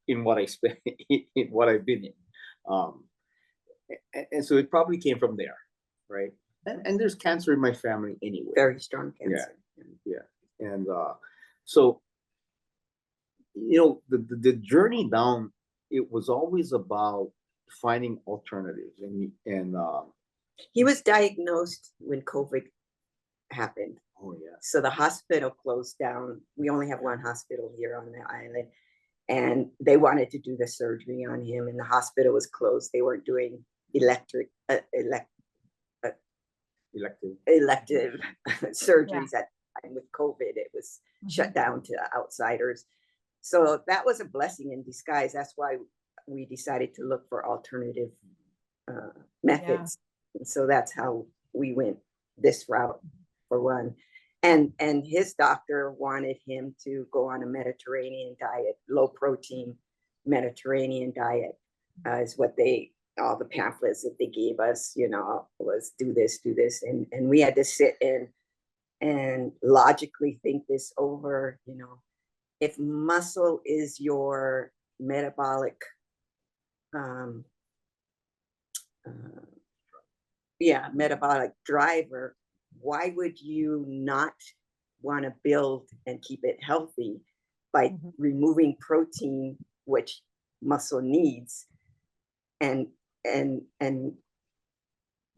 in what I spent in what I've been in. And so it probably came from there, right? And there's cancer in my family anyway. Very strong cancer. Yeah. And so, you know, the journey down, it was always about finding alternatives. And he was diagnosed when COVID happened. Oh yeah. So the hospital closed down. We only have one hospital here on the island, and they wanted to do the surgery on him, and the hospital was closed. They weren't doing elective surgeries at the time. With COVID, it was shut down to outsiders. So that was a blessing in disguise. That's why we decided to look for alternative methods. And so that's how we went this route, for one. And his doctor wanted him to go on a Mediterranean diet, low protein Mediterranean diet, is what all the pamphlets that they gave us, you know, was do this. And we had to sit and logically think this over, you know. If muscle is your metabolic metabolic driver, why would you not want to build and keep it healthy by removing protein, which muscle needs, and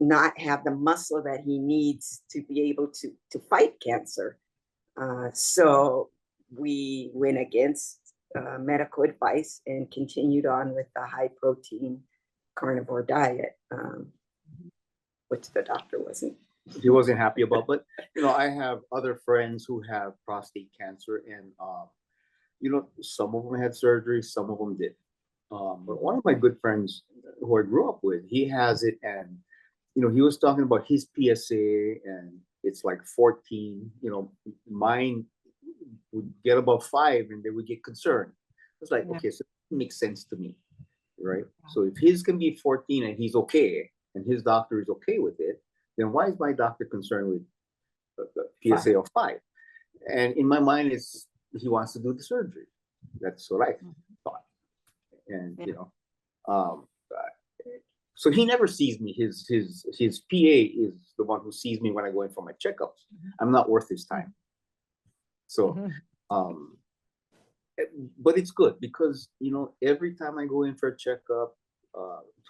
not have the muscle that he needs to be able to fight cancer? So we went against medical advice and continued on with the high protein carnivore diet, which the doctor he wasn't happy about. But you know, I have other friends who have prostate cancer, and you know, some of them had surgery, some of them did. But one of my good friends who I grew up with, he has it, and you know, he was talking about his PSA, and it's like 14. You know, mine would get above 5, and they would get concerned. It's like, okay, so it makes sense to me, right? So if his can be 14 and he's okay, and his doctor is okay with it, then why is my doctor concerned with the PSA of 5? And in my mind, it's he wants to do the surgery. That's what I thought. And you know, so he never sees me. His PA is the one who sees me when I go in for my checkups. I'm not worth his time. So, but it's good because, you know, every time I go in for a checkup, 2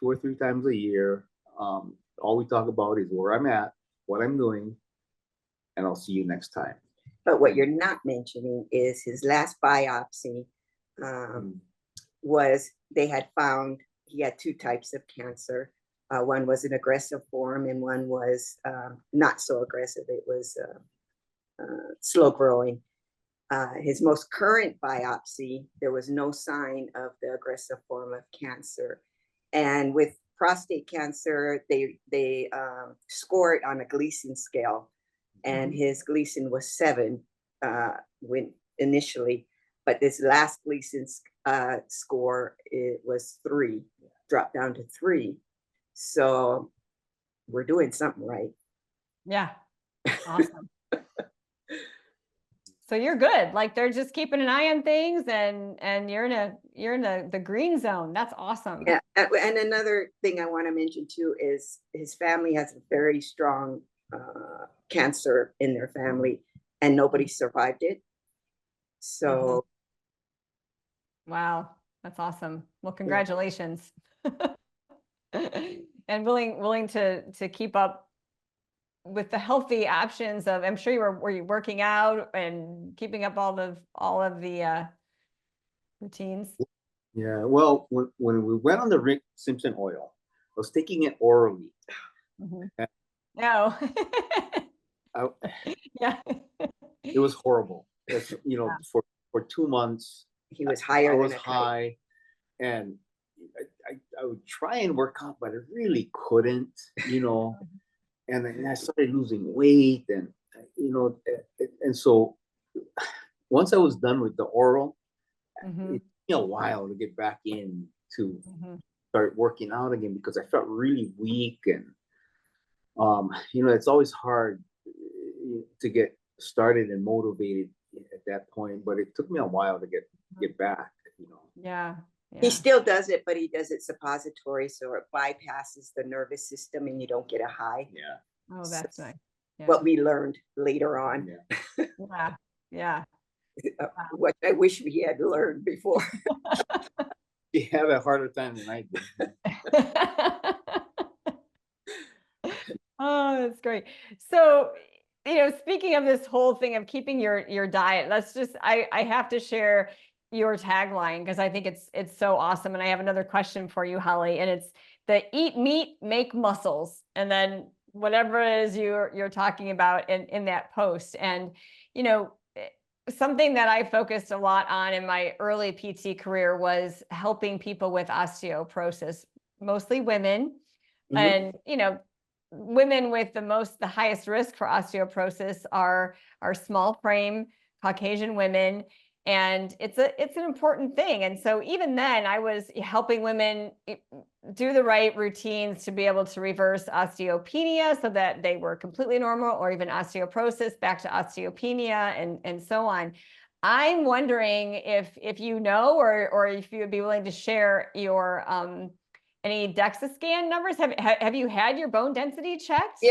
or 3 times a year, all we talk about is where I'm at, what I'm doing, and I'll see you next time. But what you're not mentioning is his last biopsy was they had found he had 2 types of cancer. One was an aggressive form, and one was not so aggressive. It was slow growing. His most current biopsy, there was no sign of the aggressive form of cancer. And with prostate cancer, they score it on a Gleason scale, and his Gleason was 7 when initially, but this last Gleason score, it was 3, dropped down to 3. So we're doing something right. Yeah. Awesome. So you're good. Like they're just keeping an eye on things, and you're in the green zone. That's awesome. Yeah. And another thing I want to mention too is his family has a very strong cancer in their family, and nobody survived it. So wow, that's awesome. Well, congratulations. And willing to keep up with the healthy options of, I'm sure were you working out and keeping up all of the routines? Yeah. Well, when we went on the Rick Simpson oil, I was taking it orally. No. Yeah. It was horrible. It's, for 2 months, he was higher. I was high, and I would try and work out, but I really couldn't, and then I started losing weight, and and so once I was done with the oral, it took me a while to get back in to start working out again, because I felt really weak, and it's always hard to get started and motivated at that point, but it took me a while to get back. Yeah. He still does it, but he does it suppository, so it bypasses the nervous system and you don't get a high. Yeah. Oh, that's nice. Yeah. What we learned later on. Yeah. Yeah. What I wish we had learned before. You have a harder time than I did. Oh, that's great. So, speaking of this whole thing of keeping your diet, I have to share your tagline, because I think it's so awesome. And I have another question for you, Holly, and it's the eat meat, make muscles. And then whatever it is you're talking about in that post. And, something that I focused a lot on in my early PT career was helping people with osteoporosis, mostly women. And, women with the highest risk for osteoporosis are small frame Caucasian women. And it's an important thing. And so even then I was helping women do the right routines to be able to reverse osteopenia so that they were completely normal, or even osteoporosis back to osteopenia, and so on. I'm wondering if or if you would be willing to share your any DEXA scan numbers. Have you had your bone density checked?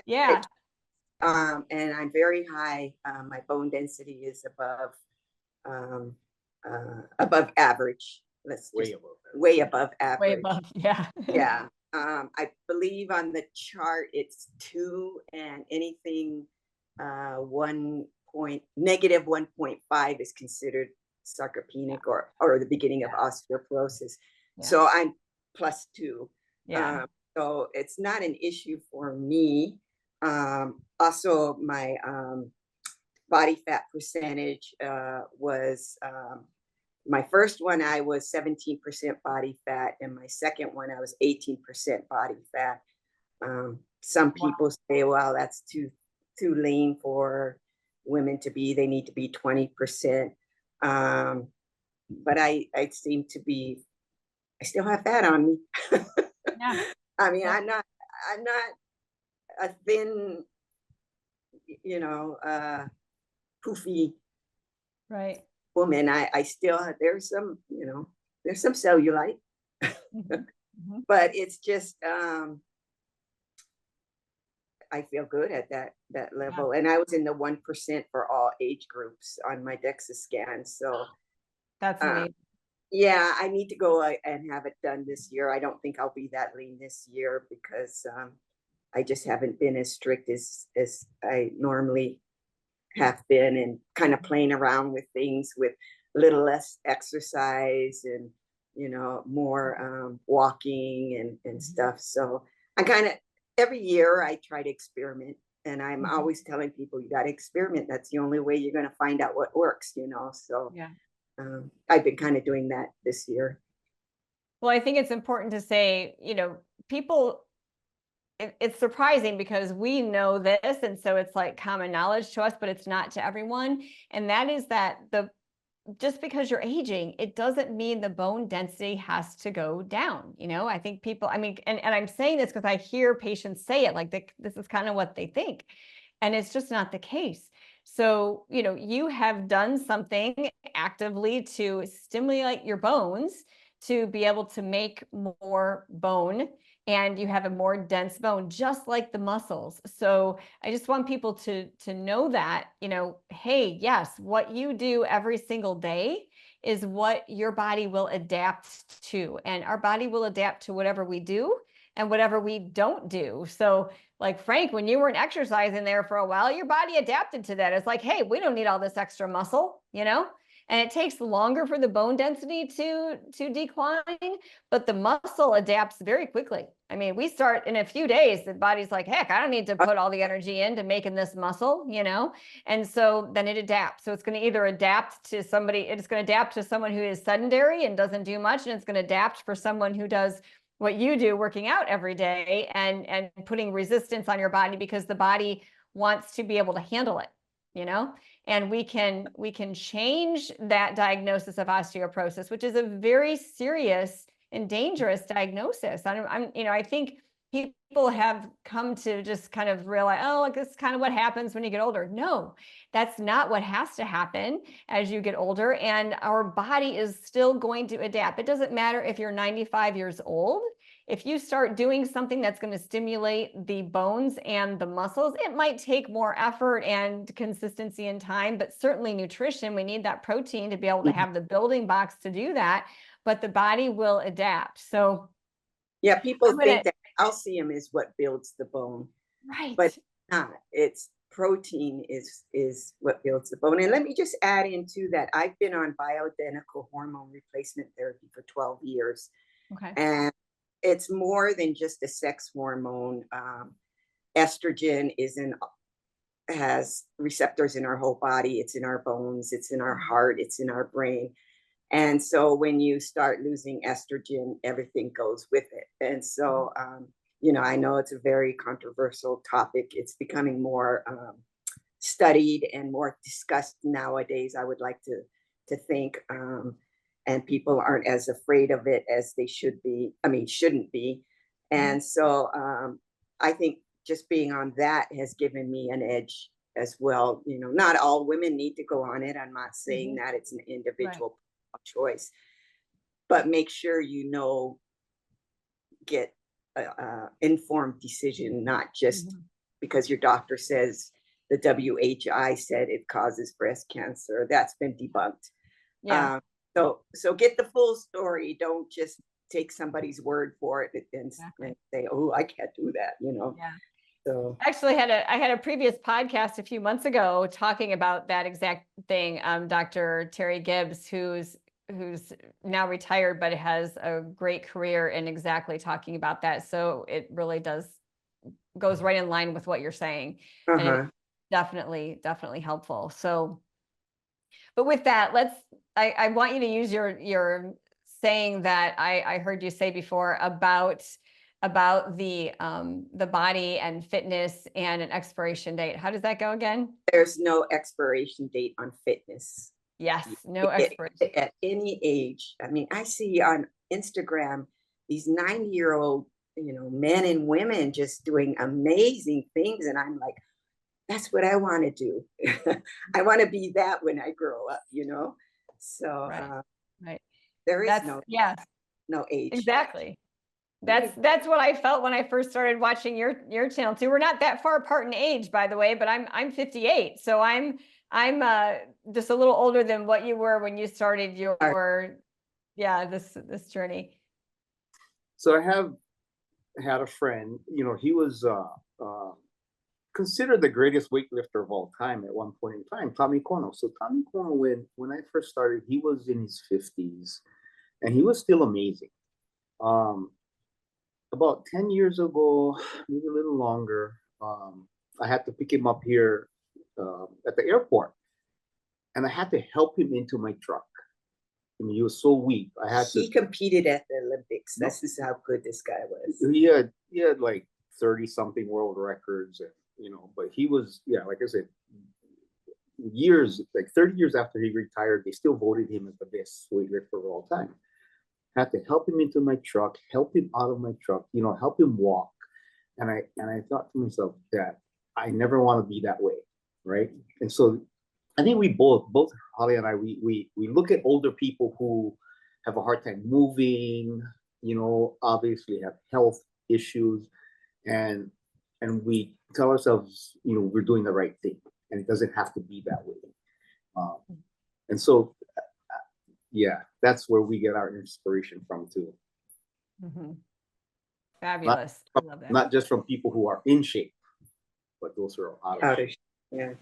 Yeah. And I'm very high. My bone density is above average. Way above average. Way above, yeah. Yeah. I believe on the chart it's 2, and anything -1.5 is considered sarcopenic or the beginning of osteoporosis. So I'm +2. So it's not an issue for me. Also, my body fat percentage was my first one, I was 17% body fat, and my second one, I was 18% body fat. Some people say, well, that's too lean for women to be. They need to be 20%. But I seem to be. I still have fat on me. I mean, I'm not a thin, poofy woman. I still have, there's some cellulite, but it's just I feel good at that level. And I was in the 1% for all age groups on my DEXA scan. So that's amazing. Yeah, I need to go and have it done this year. I don't think I'll be that lean this year because I just haven't been as strict as I normally have been, and kind of playing around with things with a little less exercise and, more walking and stuff. So I kind of, every year I try to experiment, and I'm always telling people, you got to experiment. That's the only way you're going to find out what works, so I've been kind of doing that this year. Well, I think it's important to say, people, it's surprising because we know this, and so it's like common knowledge to us, but it's not to everyone. And that is that just because you're aging, it doesn't mean the bone density has to go down. I think people, and I'm saying this because I hear patients say it, like this is kind of what they think. And it's just not the case. So, you have done something actively to stimulate your bones to be able to make more bone, and you have a more dense bone, just like the muscles. So I just want people to know that, hey, yes, what you do every single day is what your body will adapt to. And our body will adapt to whatever we do and whatever we don't do. So like Frank, when you weren't exercising there for a while, your body adapted to that. It's like, hey, we don't need all this extra muscle, and it takes longer for the bone density to decline, but the muscle adapts very quickly. I mean, we start in a few days, the body's like, heck, I don't need to put all the energy into making this muscle, and so then it adapts. So it's going to either adapt to somebody, it's going to adapt to someone who is sedentary and doesn't do much, and it's going to adapt for someone who does what you do, working out every day and putting resistance on your body, because the body wants to be able to handle it, and we can change that diagnosis of osteoporosis, which is a very serious and dangerous diagnosis. I think people have come to just kind of realize, oh, like this is kind of what happens when you get older. No, that's not what has to happen as you get older. And our body is still going to adapt. It doesn't matter if you're 95 years old. If you start doing something that's going to stimulate the bones and the muscles, it might take more effort and consistency and time, but certainly nutrition. We need that protein to be able to have the building blocks to do that, but the body will adapt. So yeah, people think that calcium is what builds the bone, right, but it's not. It's protein is what builds the bone. And let me just add into that, I've been on bioidentical hormone replacement therapy for 12 years. Okay. And it's more than just a sex hormone. Estrogen has receptors in our whole body. It's in our bones, it's in our heart, it's in our brain. And so when you start losing estrogen, everything goes with it. And so, I know it's a very controversial topic. It's becoming more studied and more discussed nowadays, I would like to think. And people aren't as afraid of it as they should be. I mean, shouldn't be. And so I think just being on that has given me an edge as well. Not all women need to go on it. I'm not saying that it's an individual choice, but make sure get an informed decision, not just because your doctor says the WHI said it causes breast cancer. That's been debunked. Yeah. So get the full story. Don't just take somebody's word for it and say, oh, I can't do that, Yeah. So actually I had a previous podcast a few months ago talking about that exact thing. Dr. Terry Gibbs, who's now retired, but has a great career in exactly talking about that. So it really goes right in line with what you're saying. And it's definitely helpful. So, but with that, I want you to use your saying that I heard you say before about the body and fitness and an expiration date. How does that go again? There's no expiration date on fitness. Yes, no expiration. At any age. I mean, I see on Instagram these 90-year-old, men and women just doing amazing things. And I'm like, that's what I want to do. I want to be that when I grow up, So right. There is no age. Exactly. That's what I felt when I first started watching your channel too. We're not that far apart in age, by the way, but I'm 58. So I'm just a little older than what you were when you started this journey. So I have had a friend, he was considered the greatest weightlifter of all time at one point in time, Tommy Kono. So Tommy Kono, when I first started, he was in his 50s and he was still amazing. About 10 years ago, maybe a little longer, I had to pick him up here at the airport, and I had to help him into my truck. I mean, he was so weak. He competed at the Olympics. This is how good this guy was. He had like 30 something world records, and but he was, like I said, like 30 years after he retired, they still voted him as the best weightlifter of all time. Had to help him into my truck, help him out of my truck, help him walk. And I thought to myself that I never want to be that way, right? And so I think we both Holly and I, we look at older people who have a hard time moving, obviously have health issues, and we tell ourselves, we're doing the right thing, and it doesn't have to be that way. Um, and so, yeah, that's where we get our inspiration from too. Mm-hmm. Fabulous. I love that. Not just from people who are in shape, but those who are out of shape. Yeah.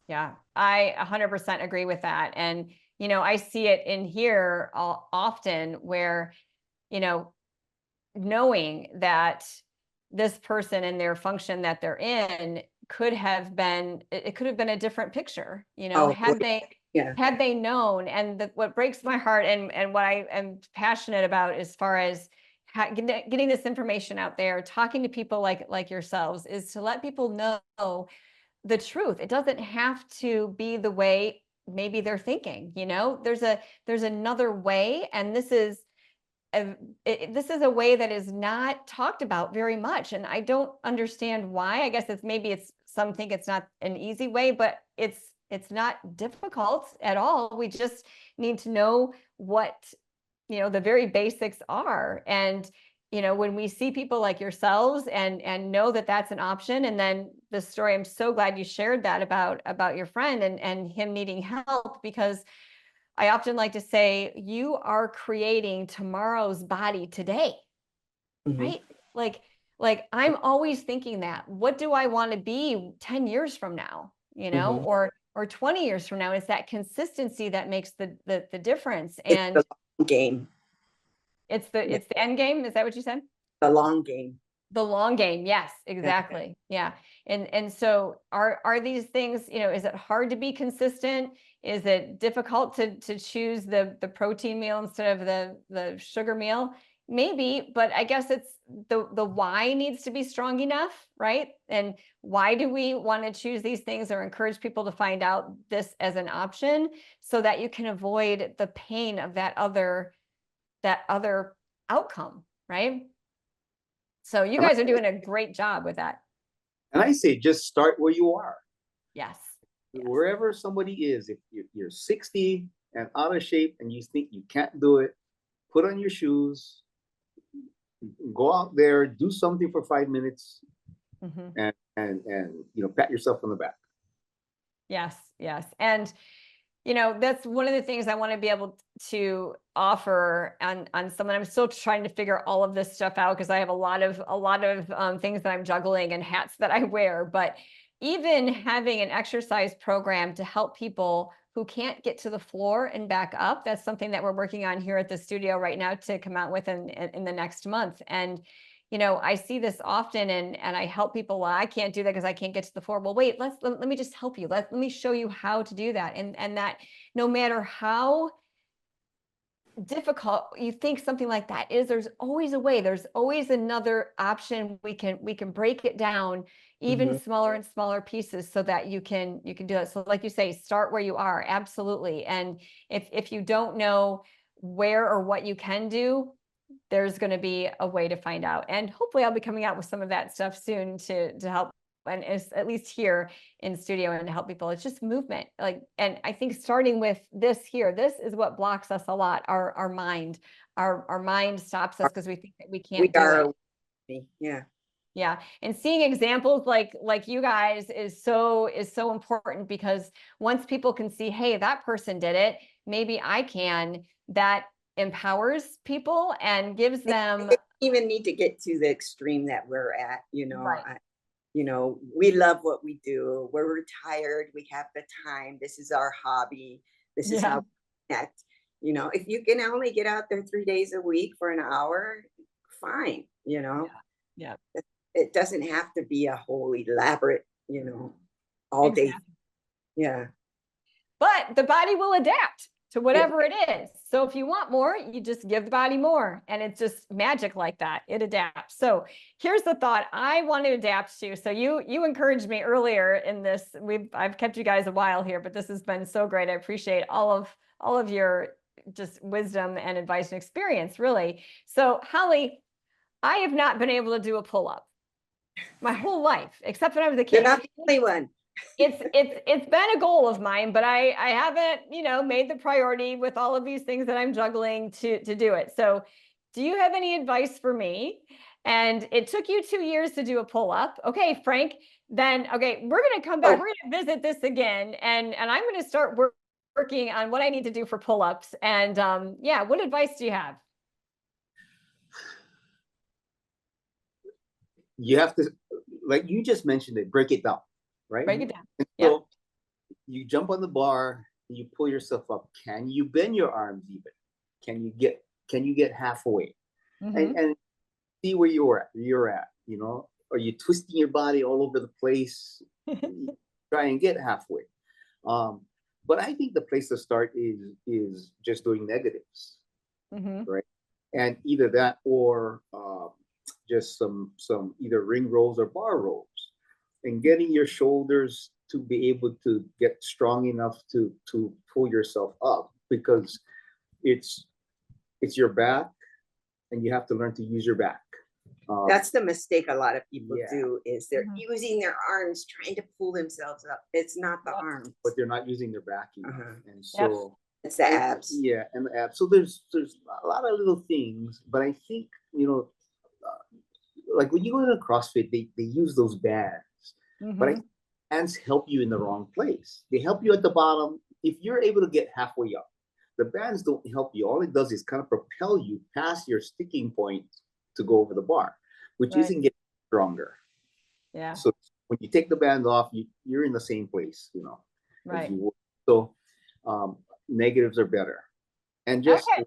Yeah, I 100% agree with that. And, I see it in here often where, knowing that this person and their function that they're in it could have been a different picture, had they known. And what breaks my heart and what I am passionate about as far as getting this information out there, talking to people like yourselves, is to let people know the truth. It doesn't have to be the way maybe they're thinking, there's another way. And this is a way that is not talked about very much. And I don't understand why. I guess some think it's not an easy way, but it's not difficult at all. We just need to know what, the very basics are. And, when we see people like yourselves and know that that's an option. And then the story, I'm so glad you shared that about your friend and him needing help, because I often like to say, you are creating tomorrow's body today, right? Like I'm always thinking that, what do I want to be 10 years from now, or 20 years from now? It's that consistency that makes the difference. And it's the long game. It's the end game. Is that what you said? The long game. The long game. Yes, exactly. Yeah. And so are these things, is it hard to be consistent? Is it difficult to choose the protein meal instead of the sugar meal? Maybe, but I guess it's the why needs to be strong enough, right? And why do we want to choose these things or encourage people to find out this as an option so that you can avoid the pain of that other outcome, right? So you guys are doing a great job with that. And I say, just start where you are. Yes. Wherever somebody is, if you're 60 and out of shape and you think you can't do it, put on your shoes, go out there, do something for 5 minutes, and pat yourself on the back. Yes. And that's one of the things I want to be able to offer on someone. I'm still trying to figure all of this stuff out because I have a lot of things that I'm juggling and hats that I wear. But even having an exercise program to help people who can't get to the floor and back up, that's something that we're working on here at the studio right now to come out with in the next month. And I see this often and I help people. Well, I can't do that because I can't get to the floor. Well, wait, let me just help you. Let me show you how to do that. And that no matter how difficult you think something like that is, there's always a way. There's always another option. We can break it down even smaller and smaller pieces so that you can do it. So like you say, start where you are. Absolutely. And if you don't know where or what you can do, there's going to be a way to find out. And hopefully I'll be coming out with some of that stuff soon to help, and it's at least here in studio, and to help people. It's just movement. And I think starting with this is what blocks us a lot. Our mind, our mind stops us because we think that we can't do it. Yeah. And seeing examples like you guys is so important, because once people can see, hey, that person did it, maybe I can, that empowers people and gives them. They even need to get to the extreme that we're at, Right. We love what we do. We're retired. We have the time. This is our hobby. This is how we connect. If you can only get out there 3 days a week for an hour, fine. Yeah. It doesn't have to be a whole elaborate, all day. Yeah. But the body will adapt to whatever it is. So if you want more, you just give the body more, and it's just magic like that. It adapts. So here's the thought I want to adapt to. So you encouraged me earlier in this. I've kept you guys a while here, but this has been so great. I appreciate all of your just wisdom and advice and experience, really. So Holly, I have not been able to do a pull-up. my whole life, except when I was a You're kid. not the only one. It's been a goal of mine, but I haven't, made the priority with all of these things that I'm juggling to do it. So do you have any advice for me? And it took you 2 years to do a pull-up. Okay, Frank, then, okay, we're going to come back. Oh. We're going to visit this again. And I'm going to start working on what I need to do for pull-ups. And yeah, what advice do you have? You have to, like you just mentioned it, break it down, right? Break it down. And so you jump on the bar, you pull yourself up. Can you bend your arms even? Can you get halfway? Mm-hmm. And see where you're at, are you twisting your body all over the place? Try and get halfway. But I think the place to start is just doing negatives, Mm-hmm. right? And either that or just some either ring rolls or bar rolls, and getting your shoulders to be able to get strong enough to pull yourself up, because it's your back, and you have to learn to use your back. That's the mistake a lot of people Yeah. do, is they're Mhm. using their arms trying to pull themselves up. It's not the Yep. arms. But they're not using their back enough. And so It's the abs. yeah, and the abs. So there's a lot of little things, but I think like when you go to CrossFit, they use those bands, but I Mm-hmm. think bands help you in the wrong place. They help you at the bottom. If you're able to get halfway up, the bands don't help you. All it does is kind of propel you past your sticking point to go over the bar, which Right. isn't getting stronger. Yeah. So when you take the bands off, you're in the same place, Right. as you were. So negatives are better. And just Okay.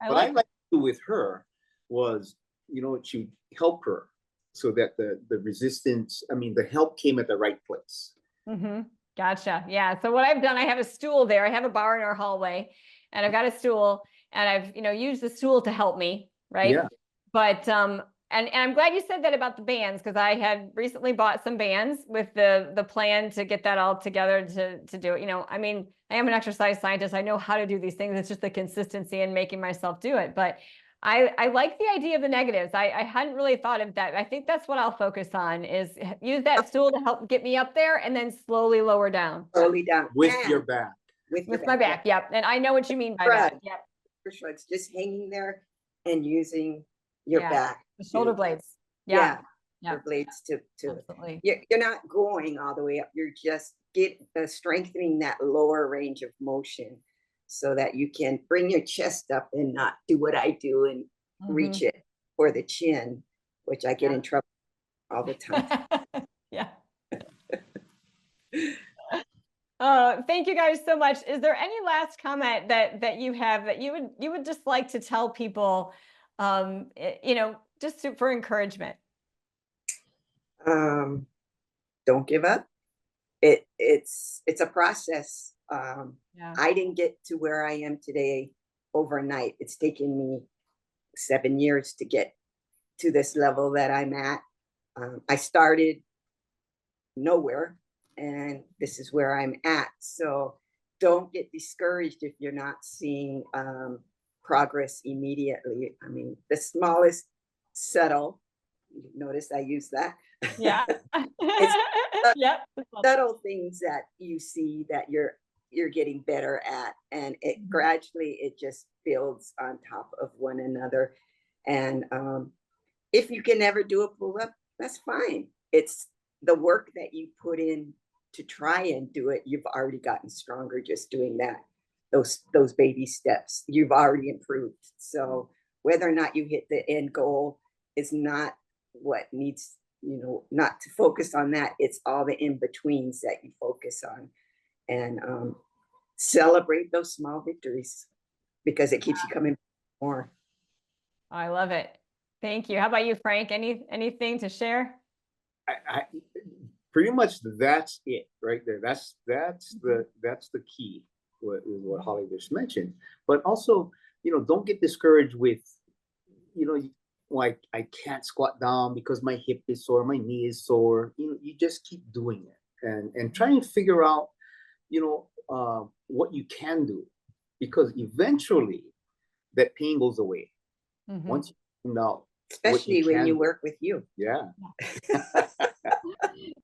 what I like to do with her was, to help her so that the resistance, the help came at the right place. Mm-hmm. Gotcha. Yeah. So what I've done, I have a stool there. I have a bar in our hallway, and I've got a stool, and I've, used the stool to help me. Right. Yeah. But, and I'm glad you said that about the bands, because I had recently bought some bands with the plan to get that all together to do it. I am an exercise scientist. I know how to do these things. It's just the consistency and making myself do it. But I like the idea of the negatives. I hadn't really thought of that. I think that's what I'll focus on, is use that stool to help get me up there, and then slowly lower down. Slowly down. With your back. With my back. Yeah. Yep. And I know what you mean by that. Yep. For shrugs, just hanging there and using your back. The shoulder blades. Yeah. Yeah. Your blades to Absolutely. You're not going all the way up. You're just strengthening that lower range of motion, so that you can bring your chest up and not do what I do and reach it for the chin, which I get in trouble all the time. Yeah. Thank you guys so much. Is there any last comment that you have that you would just like to tell people, just for encouragement? Don't give up. It's a process. I didn't get to where I am today overnight. It's taken me 7 years to get to this level that I'm at. I started nowhere, and this is where I'm at. So don't get discouraged if you're not seeing progress immediately. The smallest subtle, notice I use that. Yeah. It's subtle things that you see that you're getting better at, and it gradually it just builds on top of one another. And if you can never do a pull-up, that's fine. It's the work that you put in to try and do it. You've already gotten stronger just doing that. Those baby steps, you've already improved. So whether or not you hit the end goal is not what needs, not to focus on that. It's all the in-betweens that you focus on, and celebrate those small victories, because it keeps you coming more. I love it. Thank you. How about you, Frank? Anything to share? I pretty much that's it right there. That's the key, what Holly just mentioned. But also, don't get discouraged with, like, I can't squat down because my hip is sore, my knee is sore. You just keep doing it, and try and figure out, what you can do, because eventually that pain goes away. Once you find out especially when you work with you. Yeah.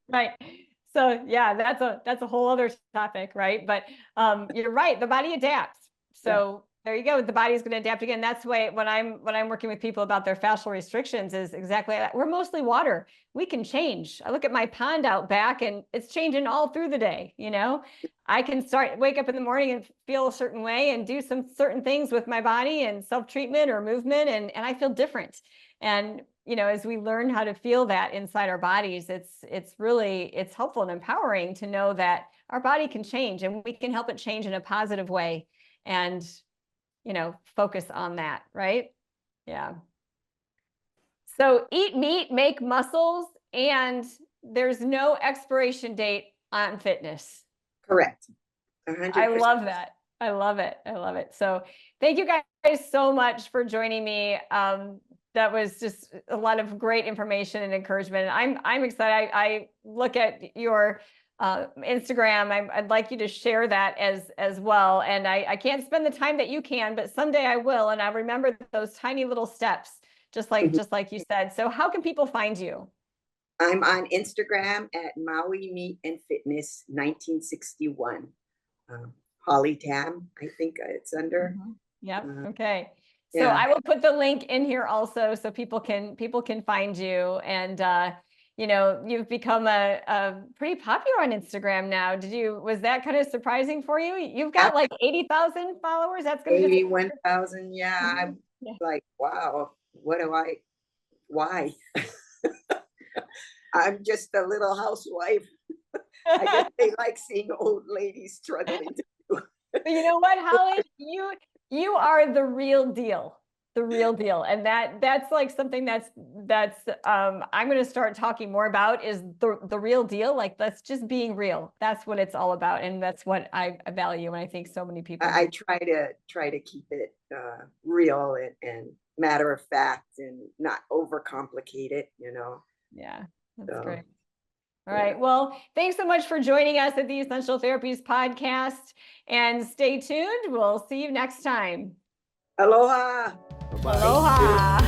Right. So yeah, that's a whole other topic, right? But you're right, the body adapts. So there you go. The body's going to adapt again. That's why when I'm working with people about their fascial restrictions is exactly that. We're mostly water. We can change. I look at my pond out back and it's changing all through the day. You know, I can wake up in the morning and feel a certain way and do some certain things with my body and self-treatment or movement. And I feel different. And, you know, as we learn how to feel that inside our bodies, it's helpful and empowering to know that our body can change and we can help it change in a positive way. And, you know, focus on that, right? Yeah. So eat meat, make muscles, and there's no expiration date on fitness. Correct. 100%. I love that. I love it. I love it. So thank you guys so much for joining me. That was just a lot of great information and encouragement. I'm excited. I look at your Instagram. I'd like you to share that as well. And I can't spend the time that you can, but someday I will. And I remember those tiny little steps, just like you said. So how can people find you? I'm on Instagram at Maui Meat and Fitness 1961. Holly Tam, I think it's under. Yep. Okay. So I will put the link in here also so people can find you. And you know, you've become a pretty popular on Instagram now. Was that kind of surprising for you? You've got like 80,000 followers. That's going to 81,000. Yeah. I'm like, wow, why? I'm just a little housewife. I guess they like seeing old ladies struggling to do. But you know what, Holly? You are the real deal. The real deal. And that's like something that's I'm going to start talking more about is the real deal. Like, that's just being real. That's what it's all about. And that's what I value. And I think so many people. I try to keep it real and matter of fact and not overcomplicate it, you know. Yeah, that's great. All right. Well, thanks so much for joining us at the Essential Therapies podcast, and stay tuned. We'll see you next time. Aloha. Bye-bye. Aloha.